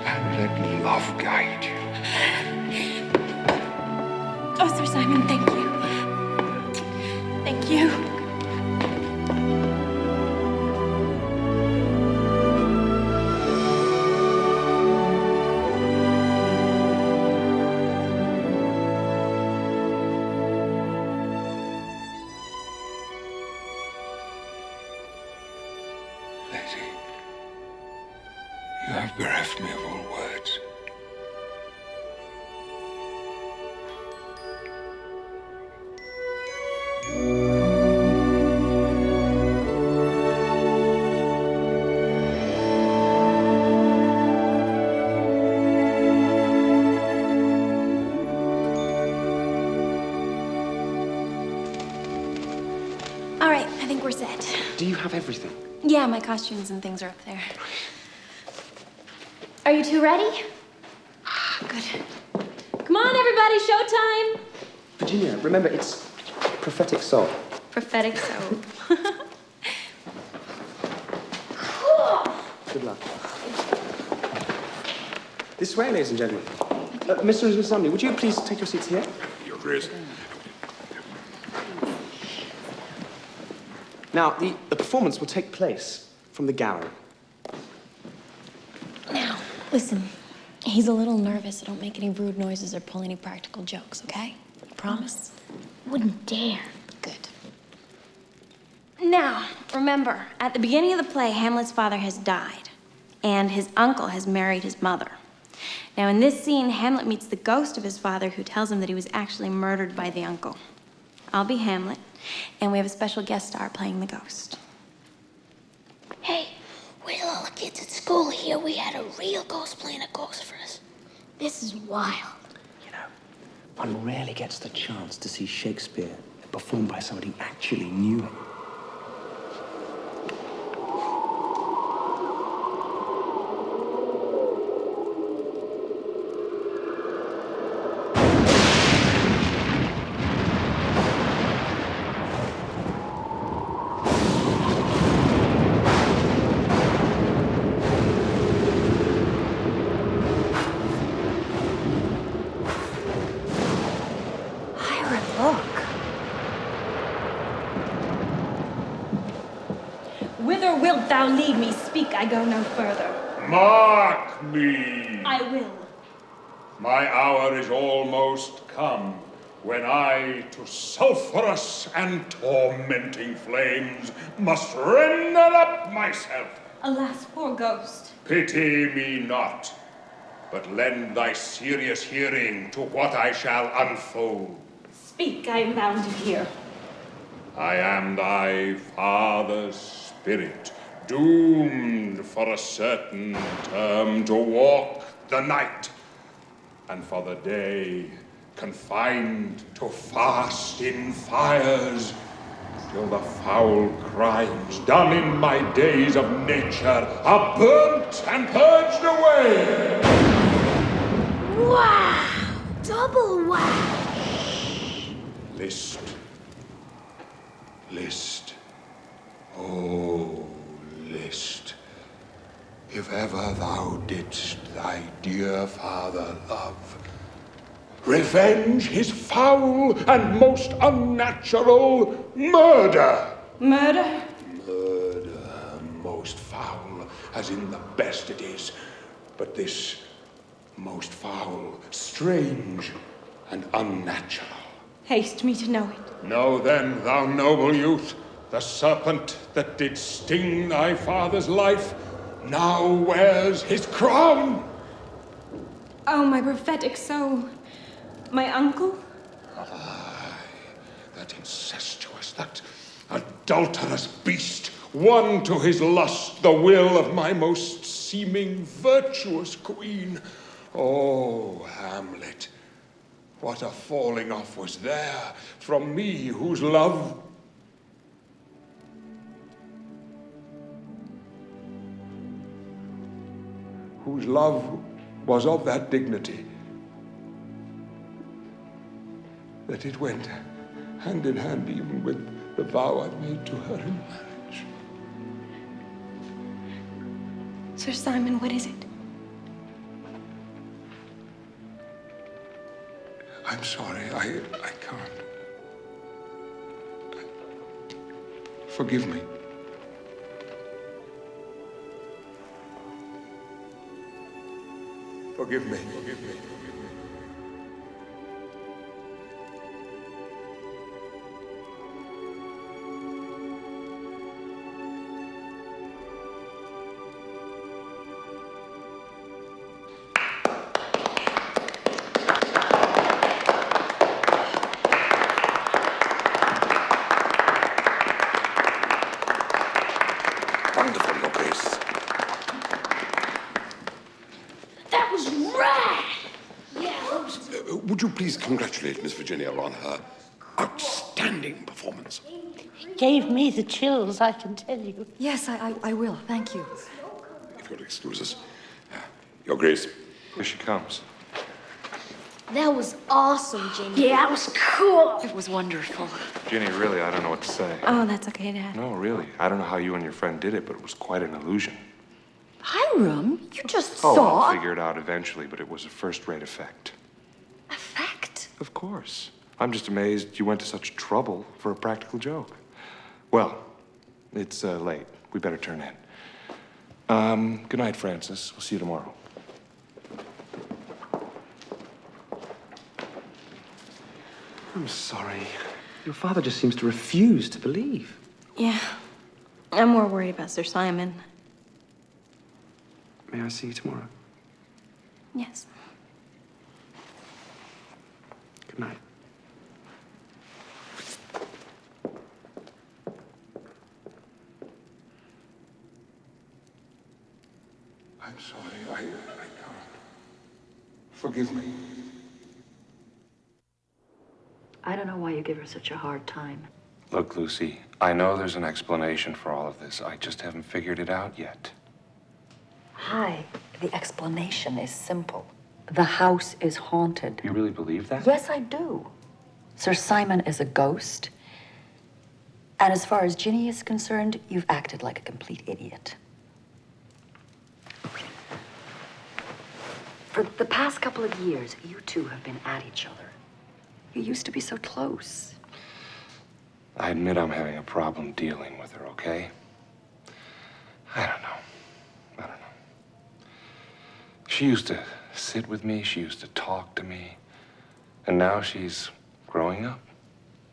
and let love guide you. Oh, Sir Simon, thank you. Thank you. Lady, you have bereft me of all words. All right, I think we're set. Do you have everything? Yeah, my costumes and things are up there. Are you two ready? Good. Come on, everybody, showtime! Virginia, remember, it's prophetic soul. Prophetic soul. Good luck. This way, ladies and gentlemen. Mr. and Miss Lumley, would you please take your seats here? Your grace. Now, the performance will take place from the gallery. Now, listen. He's a little nervous, so don't make any rude noises or pull any practical jokes, okay? Promise? Wouldn't dare. Good. Now, remember, at the beginning of the play, Hamlet's father has died, and his uncle has married his mother. Now, in this scene, Hamlet meets the ghost of his father, who tells him that he was actually murdered by the uncle. I'll be Hamlet, and we have a special guest star playing the ghost. Hey, wait till all the kids at school hear we had a real ghost playing a ghost for us. This is wild. You know, one rarely gets the chance to see Shakespeare performed by somebody who actually knew him. Whither wilt thou lead me? Speak, I go no further. Mark me. I will. My hour is almost come, when I to sulphurous and tormenting flames must render up myself. Alas, poor ghost. Pity me not, but lend thy serious hearing to what I shall unfold. Speak, I am bound to hear. I am thy father's spirit, doomed for a certain term to walk the night, and for the day confined to fast in fires, till the foul crimes done in my days of nature are burnt and purged away. Wow! Double wow! List. List. Oh, list. If ever thou didst thy dear father love, revenge his foul and most unnatural murder. Murder? Murder, most foul, as in the best it is, but this most foul, strange, and unnatural. Haste me to know it. Know then, thou noble youth, the serpent that did sting thy father's life now wears his crown. Oh, my prophetic soul. My uncle? Aye, that incestuous, that adulterous beast, won to his lust the will of my most seeming virtuous queen. Oh, Hamlet, what a falling off was there from me whose love was of that dignity that it went hand in hand even with the vow I made to her in marriage. Sir Simon, what is it? I'm sorry, I can't. Forgive me. Forgive me. Forgive me. Forgive me. Wonderful, Your Grace. That was rad! Yeah, that was... Would you please congratulate Miss Virginia on her outstanding performance? Gave me the chills, I can tell you. Yes, I will. Thank you. If you'll excuse us. Your Grace. Here she comes. That was awesome, Ginny. Yeah, that was cool. It was wonderful. Ginny, really, I don't know what to say. Oh, that's okay, Dad. No, really. I don't know how you and your friend did it, but it was quite an illusion. Hiram, you just Oh, saw... I'll figure it out eventually, but it was a first-rate effect. Effect? Of course. I'm just amazed you went to such trouble for a practical joke. Well, it's late. We better turn in. Good night, Francis. We'll see you tomorrow. I'm sorry. Your father just seems to refuse to believe. Yeah. I'm more worried about Sir Simon. May I see you tomorrow? Yes. Good night. I'm sorry, I can't. Forgive me. I don't know why you give her such a hard time. Look, Lucy, I know there's an explanation for all of this. I just haven't figured it out yet. Hi. The explanation is simple. The house is haunted. You really believe that? Yes, I do. Sir Simon is a ghost. And as far as Ginny is concerned, you've acted like a complete idiot. For the past couple of years, you two have been at each other. You used to be so close. I admit I'm having a problem dealing with her, okay? I don't know. She used to sit with me, she used to talk to me, and now she's growing up.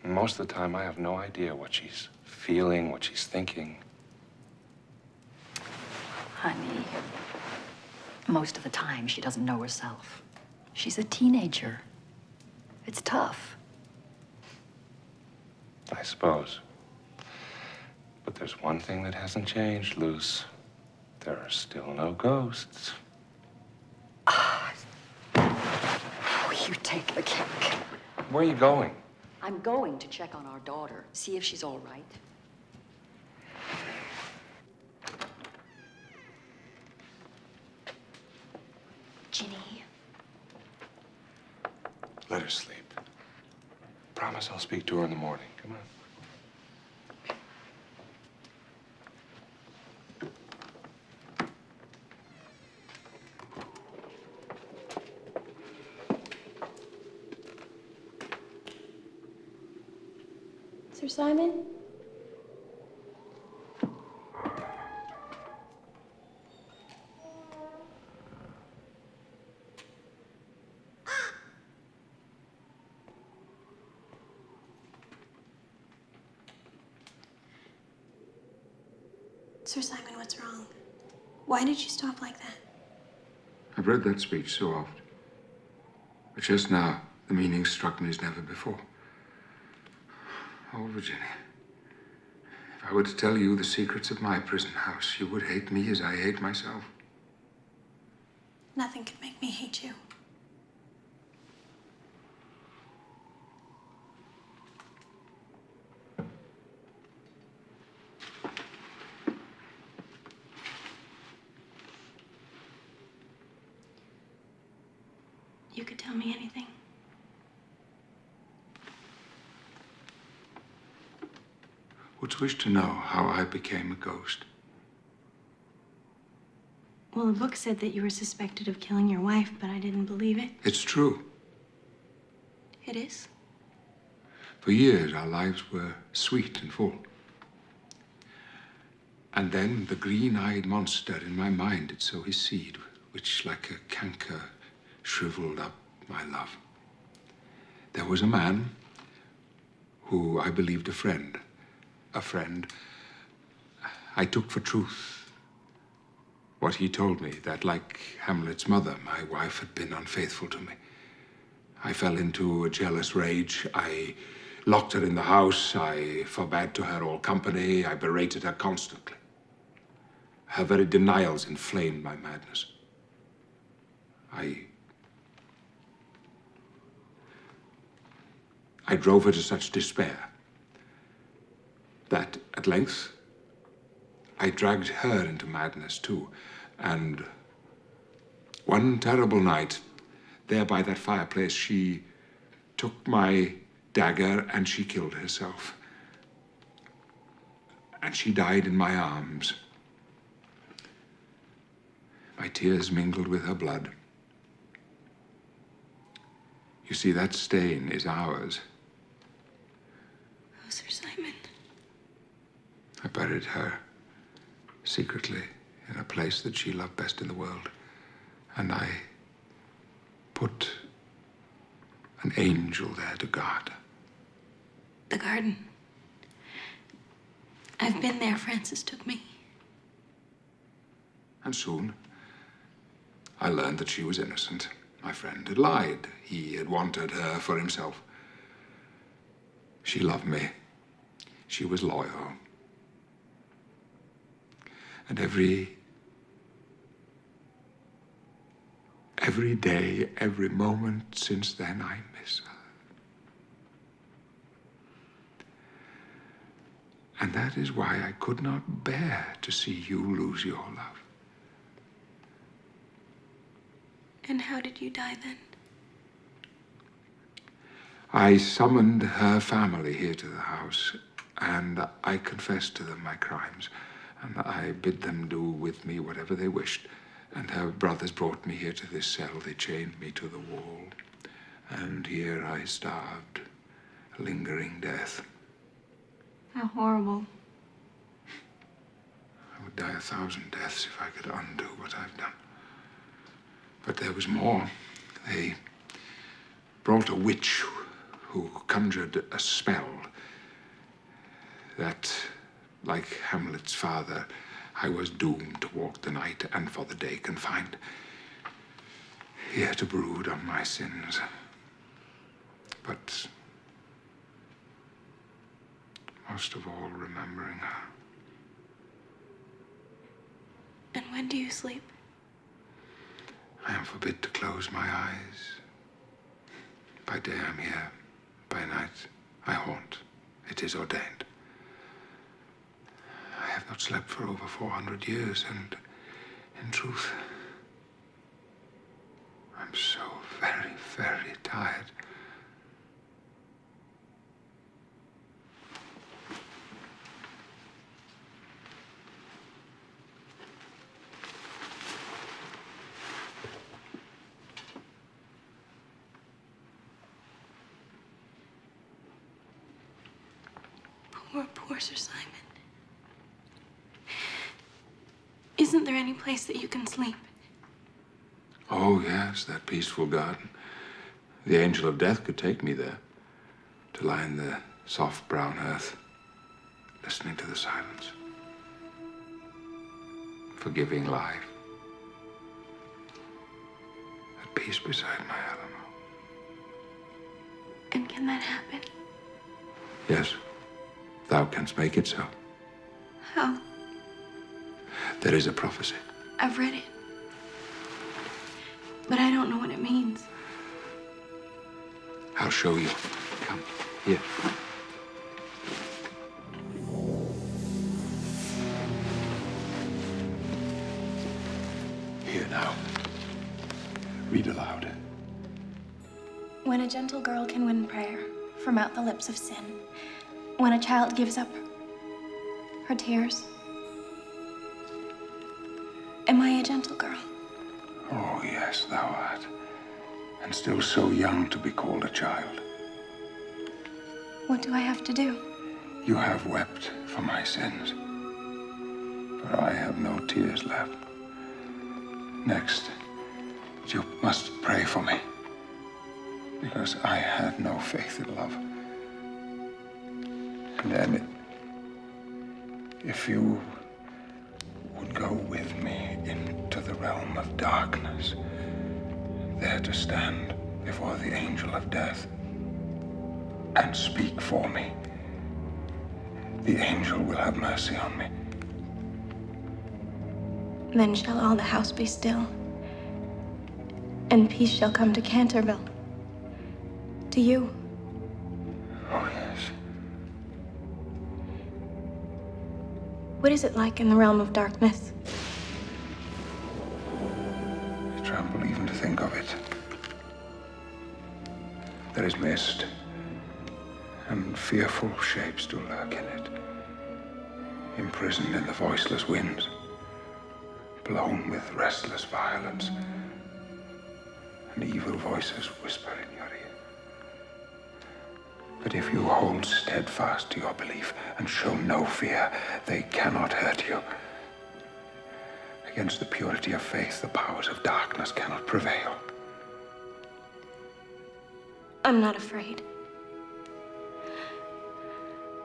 And most of the time, I have no idea what she's feeling, what she's thinking. Honey, most of the time, she doesn't know herself. She's a teenager. It's tough. I suppose. But there's one thing that hasn't changed, Luce. There are still no ghosts. Oh, you take the cake. Where are you going? I'm going to check on our daughter, see if she's all right. Ginny. Let her sleep. Promise I'll speak to her in the morning. Come on. Sir Simon? Sir Simon, what's wrong? Why did you stop like that? I've read that speech so oft. But just now, the meaning struck me as never before. Oh, Virginia, if I were to tell you the secrets of my prison house, you would hate me as I hate myself. Nothing could make me hate you. You could tell me anything. Wouldst wish to know how I became a ghost? Well, the book said that you were suspected of killing your wife, but I didn't believe it. It's true. It is? For years, our lives were sweet and full. And then the green-eyed monster in my mind did sow his seed, which, like a canker, shriveled up my love. There was a man who I believed a friend I took for truth. What he told me, that like Hamlet's mother, my wife had been unfaithful to me. I fell into a jealous rage. I locked her in the house. I forbade to her all company. I berated her constantly. Her very denials inflamed my madness. I drove her to such despair that at length I dragged her into madness too. And one terrible night, there by that fireplace, she took my dagger and she killed herself. And she died in my arms. My tears mingled with her blood. You see, that stain is ours. Oh, Sir Simon. I buried her secretly in a place that she loved best in the world. And I put an angel there to guard her. The garden. I've been there. Francis took me. And soon, I learned that she was innocent. My friend had lied. He had wanted her for himself. She loved me. She was loyal. And every day, every moment since then, I miss her. And that is why I could not bear to see you lose your love. And how did you die then? I summoned her family here to the house, and I confessed to them my crimes, and I bid them do with me whatever they wished. And her brothers brought me here to this cell. They chained me to the wall, and here I starved, a lingering death. How horrible. I would die 1,000 deaths if I could undo what I've done. But there was more. They brought a witch who conjured a spell that, like Hamlet's father, I was doomed to walk the night and for the day confined, here to brood on my sins. But most of all, remembering her. And when do you sleep? I am forbid to close my eyes. By day I'm here, by night I haunt. It is ordained. I have not slept for over 400 years, and in truth, I'm so very, very tired. Poor Sir Simon. Isn't there any place that you can sleep? Oh, yes, that peaceful garden. The angel of death could take me there, to lie in the soft brown earth, listening to the silence, forgiving life, at peace beside my Eleanor. And can that happen? Yes, thou canst make it so. How? There is a prophecy. I've read it. But I don't know what it means. I'll show you. Come, here. Here now. Read aloud. When a gentle girl can win prayer from out the lips of sin, when a child gives up her tears, am I a gentle girl? Oh, yes, thou art. And still so young to be called a child. What do I have to do? You have wept for my sins, but I have no tears left. Next, you must pray for me, because I had no faith in love. And then, if you would go with me into the realm of darkness, there to stand before the angel of death and speak for me, the angel will have mercy on me. Then shall all the house be still, and peace shall come to Canterville, to you. Oh, yes. What is it like in the realm of darkness? I tremble even to think of it. There is mist, and fearful shapes do lurk in it, imprisoned in the voiceless winds, blown with restless violence, and evil voices whisper in your ear. But if you hold steadfast to your belief and show no fear, they cannot hurt you. Against the purity of faith, the powers of darkness cannot prevail. I'm not afraid.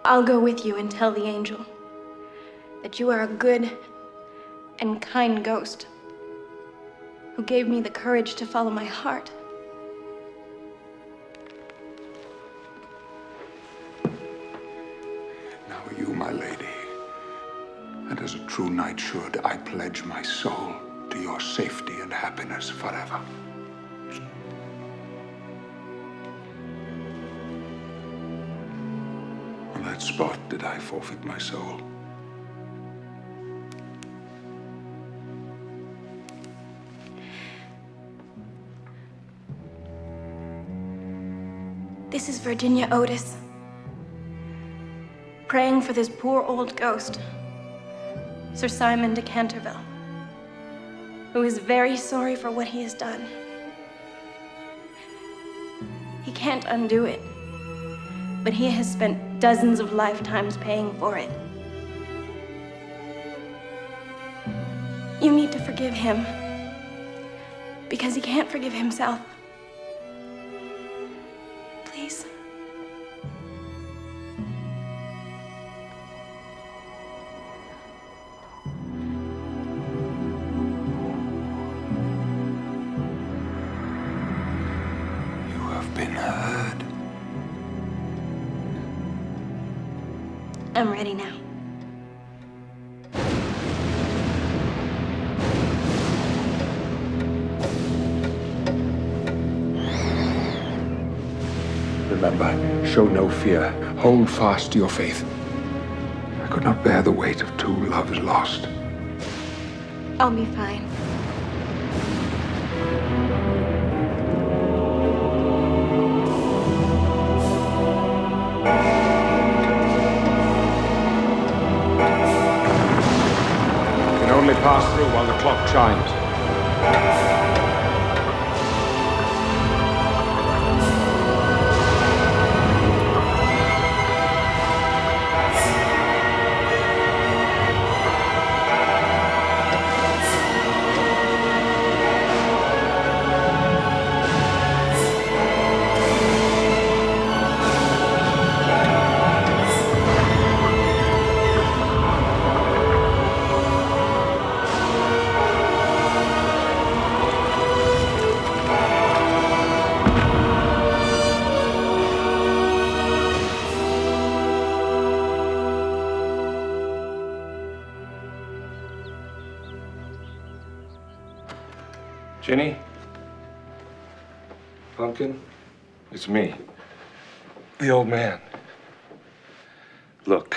I'll go with you and tell the angel that you are a good and kind ghost who gave me the courage to follow my heart. Now you, my lady, and as a true knight should, I pledge my soul to your safety and happiness forever. On that spot did I forfeit my soul. This is Virginia Otis, praying for this poor old ghost, Sir Simon de Canterville, who is very sorry for what he has done. He can't undo it, but he has spent dozens of lifetimes paying for it. You need to forgive him because he can't forgive himself. Please. You have been heard. I'm ready now. Remember, show no fear. Hold fast to your faith. I could not bear the weight of two loves lost. I'll be fine. You can only pass through while the clock chimes. Ginny? Pumpkin? It's me. The old man. Look,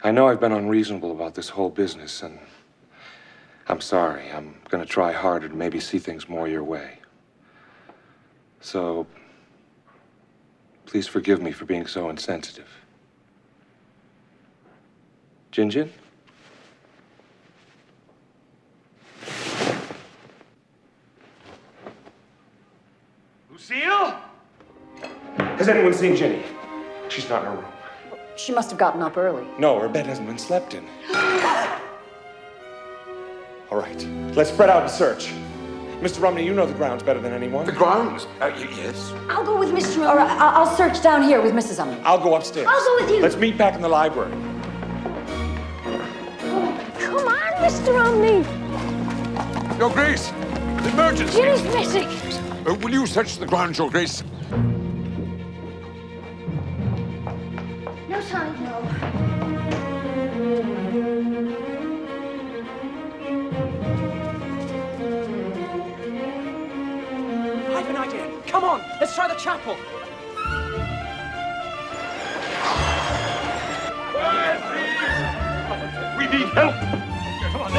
I know I've been unreasonable about this whole business, and I'm sorry. I'm gonna try harder to maybe see things more your way. So, please forgive me for being so insensitive. Gin? Lucille? Has anyone seen Ginny? She's not in her room. She must have gotten up early. No, her bed hasn't been slept in. All right, let's spread out and search. Mr. Romney, you know the grounds better than anyone. The grounds? Yes. I'll go with Mr. Or I'll search down here with Mrs. Umney. I'll go upstairs. I'll go with you. Let's meet back in the library. Come on, Mr. Omni. Your Grace! Emergency! Ginny's missing. Will you search the grounds, Your Grace? No sign, no. I have an idea. Come on, let's try the chapel. We need help! Come on,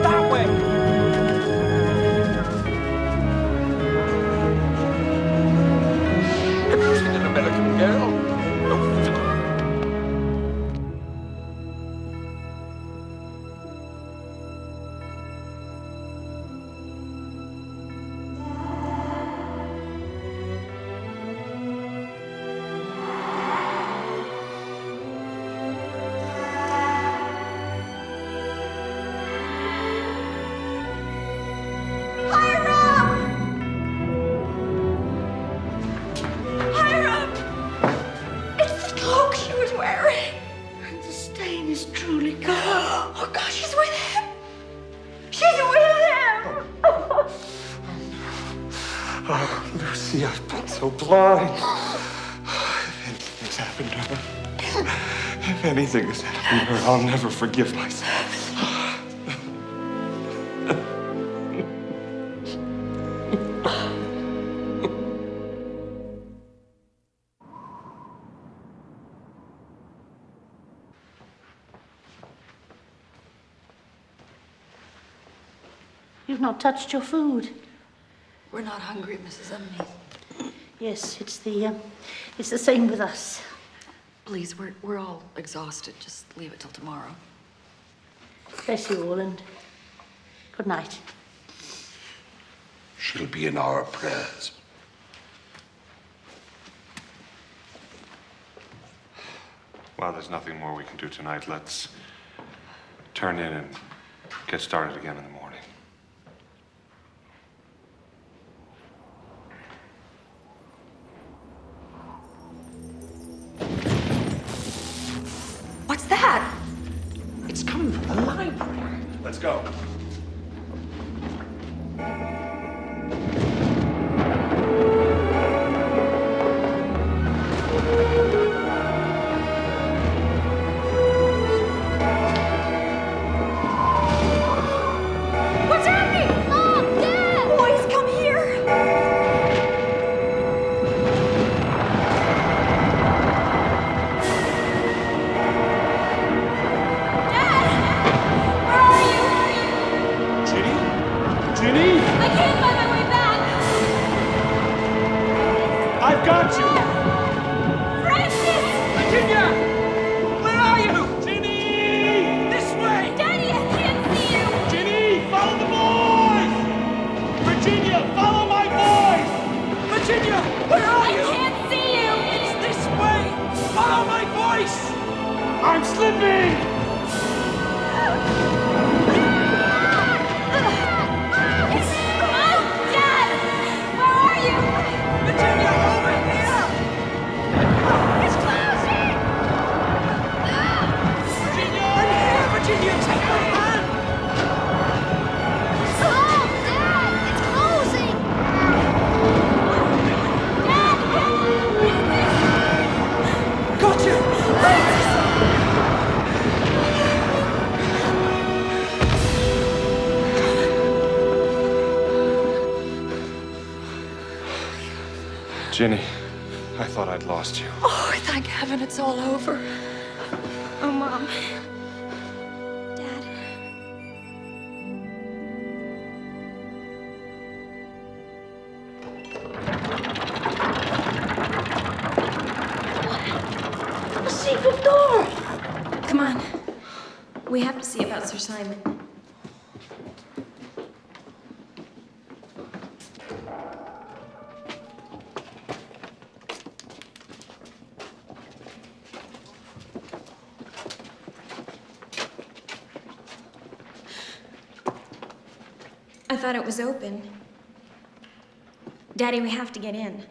That way. Have you seen an American girl? Oh, Lucy, I've been so blind. If anything has happened to her, if anything has happened to her, I'll never forgive myself. You've not touched your food. We're not hungry, Mrs. Umney. Yes, it's the same with us. Please, we're all exhausted. Just leave it till tomorrow. Bless you all, and Good night. She'll be in our prayers. Well, there's nothing more we can do tonight. Let's turn in and get started again in the morning. What's that? It's coming from the library. Let's go. What's happening? Mom! Dad! Boys, come here! Ginny? I can't find my way back! I've got you! Francis! Virginia! Where are you? Ginny! This way! Daddy, I can't see you! Ginny, follow the boys! Virginia, follow my boys! Virginia, where are you? I can't see you! It's this way! Follow my voice! I'm slipping! Mom! Dad! Where are you? Virginia, over here! It's closing! Virginia! I'm here, Virginia! Take my hand! Mom! Dad! It's closing! Dad! Gotcha! Ginny, I thought I'd lost you. Oh, thank heaven it's all over. Oh, Mom. Dad. The secret door! Come on. We have to see about Sir Simon. I thought it was open. Daddy, we have to get in.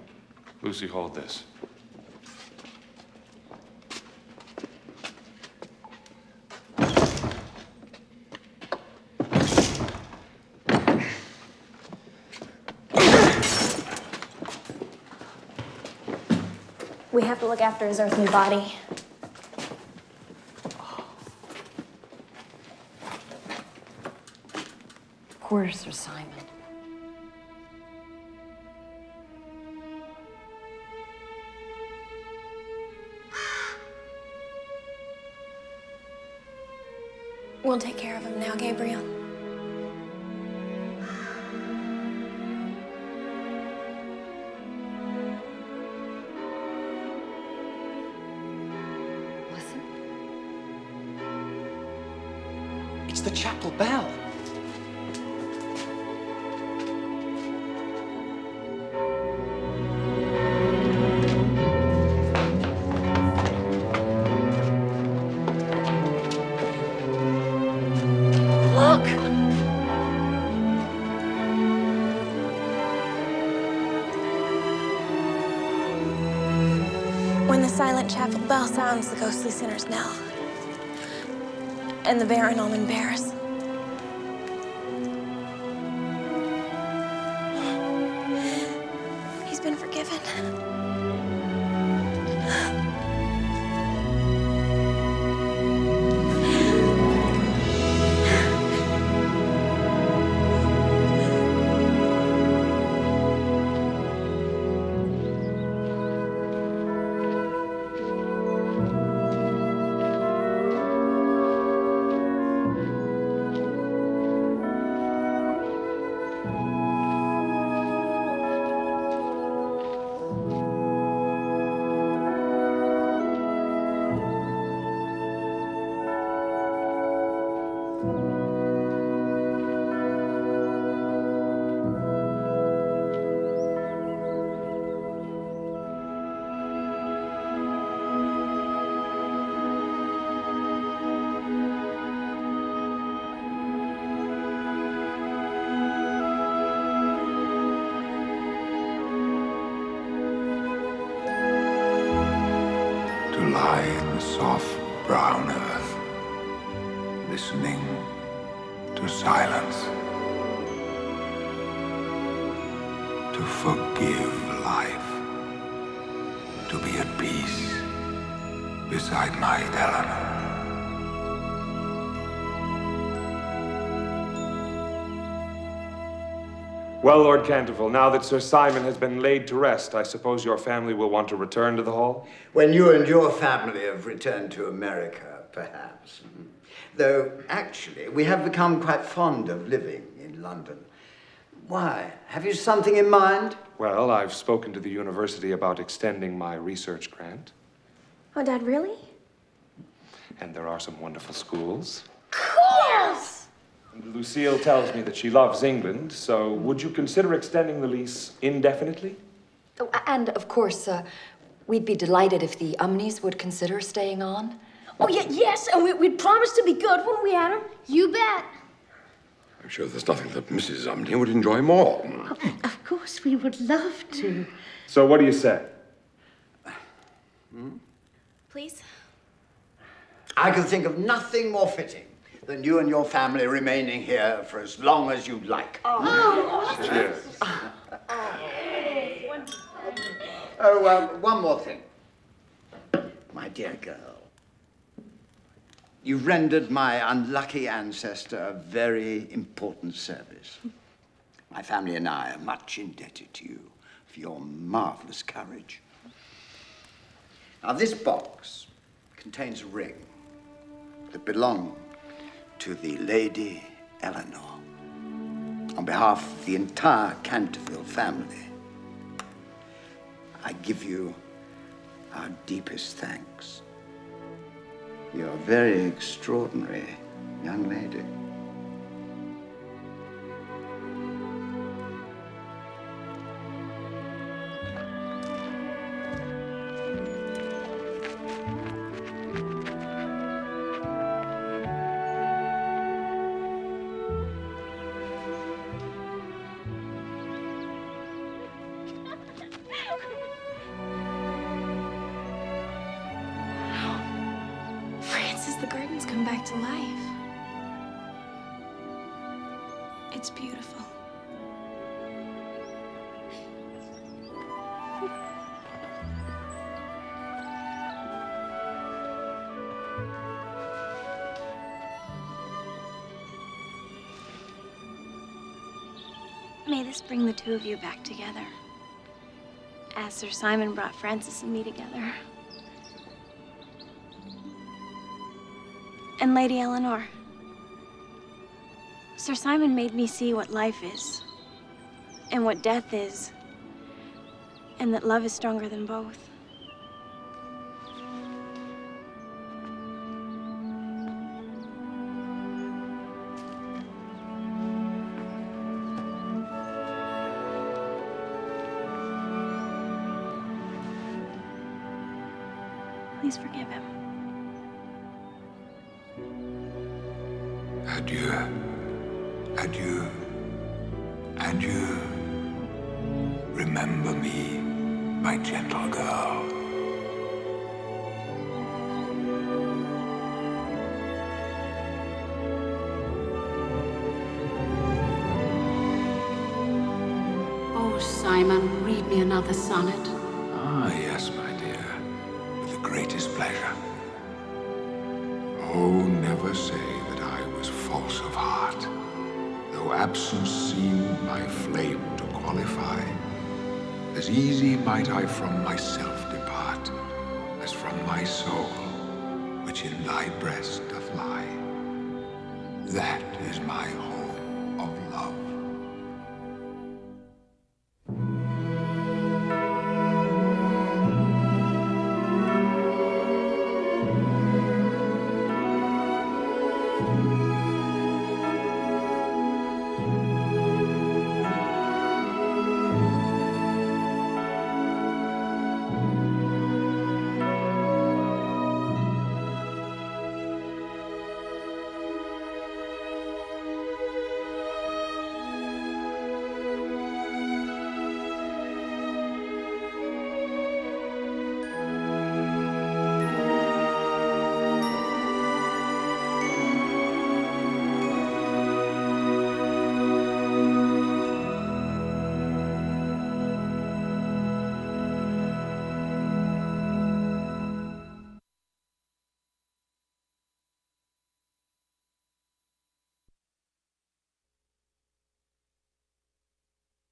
Lucy, hold this. We have to look after his earthly body. Poor Sir Simon. We'll take care of him now, Gabriel. Listen. It's the chapel bell. Look! When the silent chapel bell sounds the ghostly sinner's knell, and the Baron almond bears, he's been forgiven. lie in the soft brown earth, listening to silence, to forgive life, to be at peace beside my Eleanor. Well, Lord Canterville, now that Sir Simon has been laid to rest, I suppose your family will want to return to the Hall? When you and your family have returned to America, perhaps. Though, actually, we have become quite fond of living in London. Why? Have you something in mind? Well, I've spoken to the university about extending my research grant. Oh, Dad, really? And there are some wonderful schools. Yes! Lucille tells me that she loves England, so would you consider extending the lease indefinitely? Oh, and, of course, we'd be delighted if the Umneys would consider staying on. Oh, yeah, yes, and we'd promised to be good when we had him. You bet. I'm sure there's nothing that Mrs. Umney would enjoy more. Of course, we would love to. So what do you say? Please? I can think of nothing more fitting than you and your family remaining here for as long as you'd like. Cheers. One more thing. My dear girl, you've rendered my unlucky ancestor a very important service. My family and I are much indebted to you for your marvelous courage. Now, this box contains a ring that belonged to the Lady Eleanor, on behalf of the entire Canterville family. I give you our deepest thanks. You're a very extraordinary young lady. Francis, the garden's come back to life. It's beautiful. May this bring the two of you back together, as Sir Simon brought Francis and me together. And Lady Eleanor, Sir Simon made me see what life is, and what death is, and that love is stronger than both. Please forgive him. Adieu. Adieu. Adieu. Remember me, my gentle girl. Oh, Simon, read me another sonnet. Ah, yes, my dear. With the greatest pleasure. Oh, never say that I was false of heart. Though absence seemed my flame to qualify, as easy might I from myself depart, as from my soul, which in thy breast doth lie. That is my home.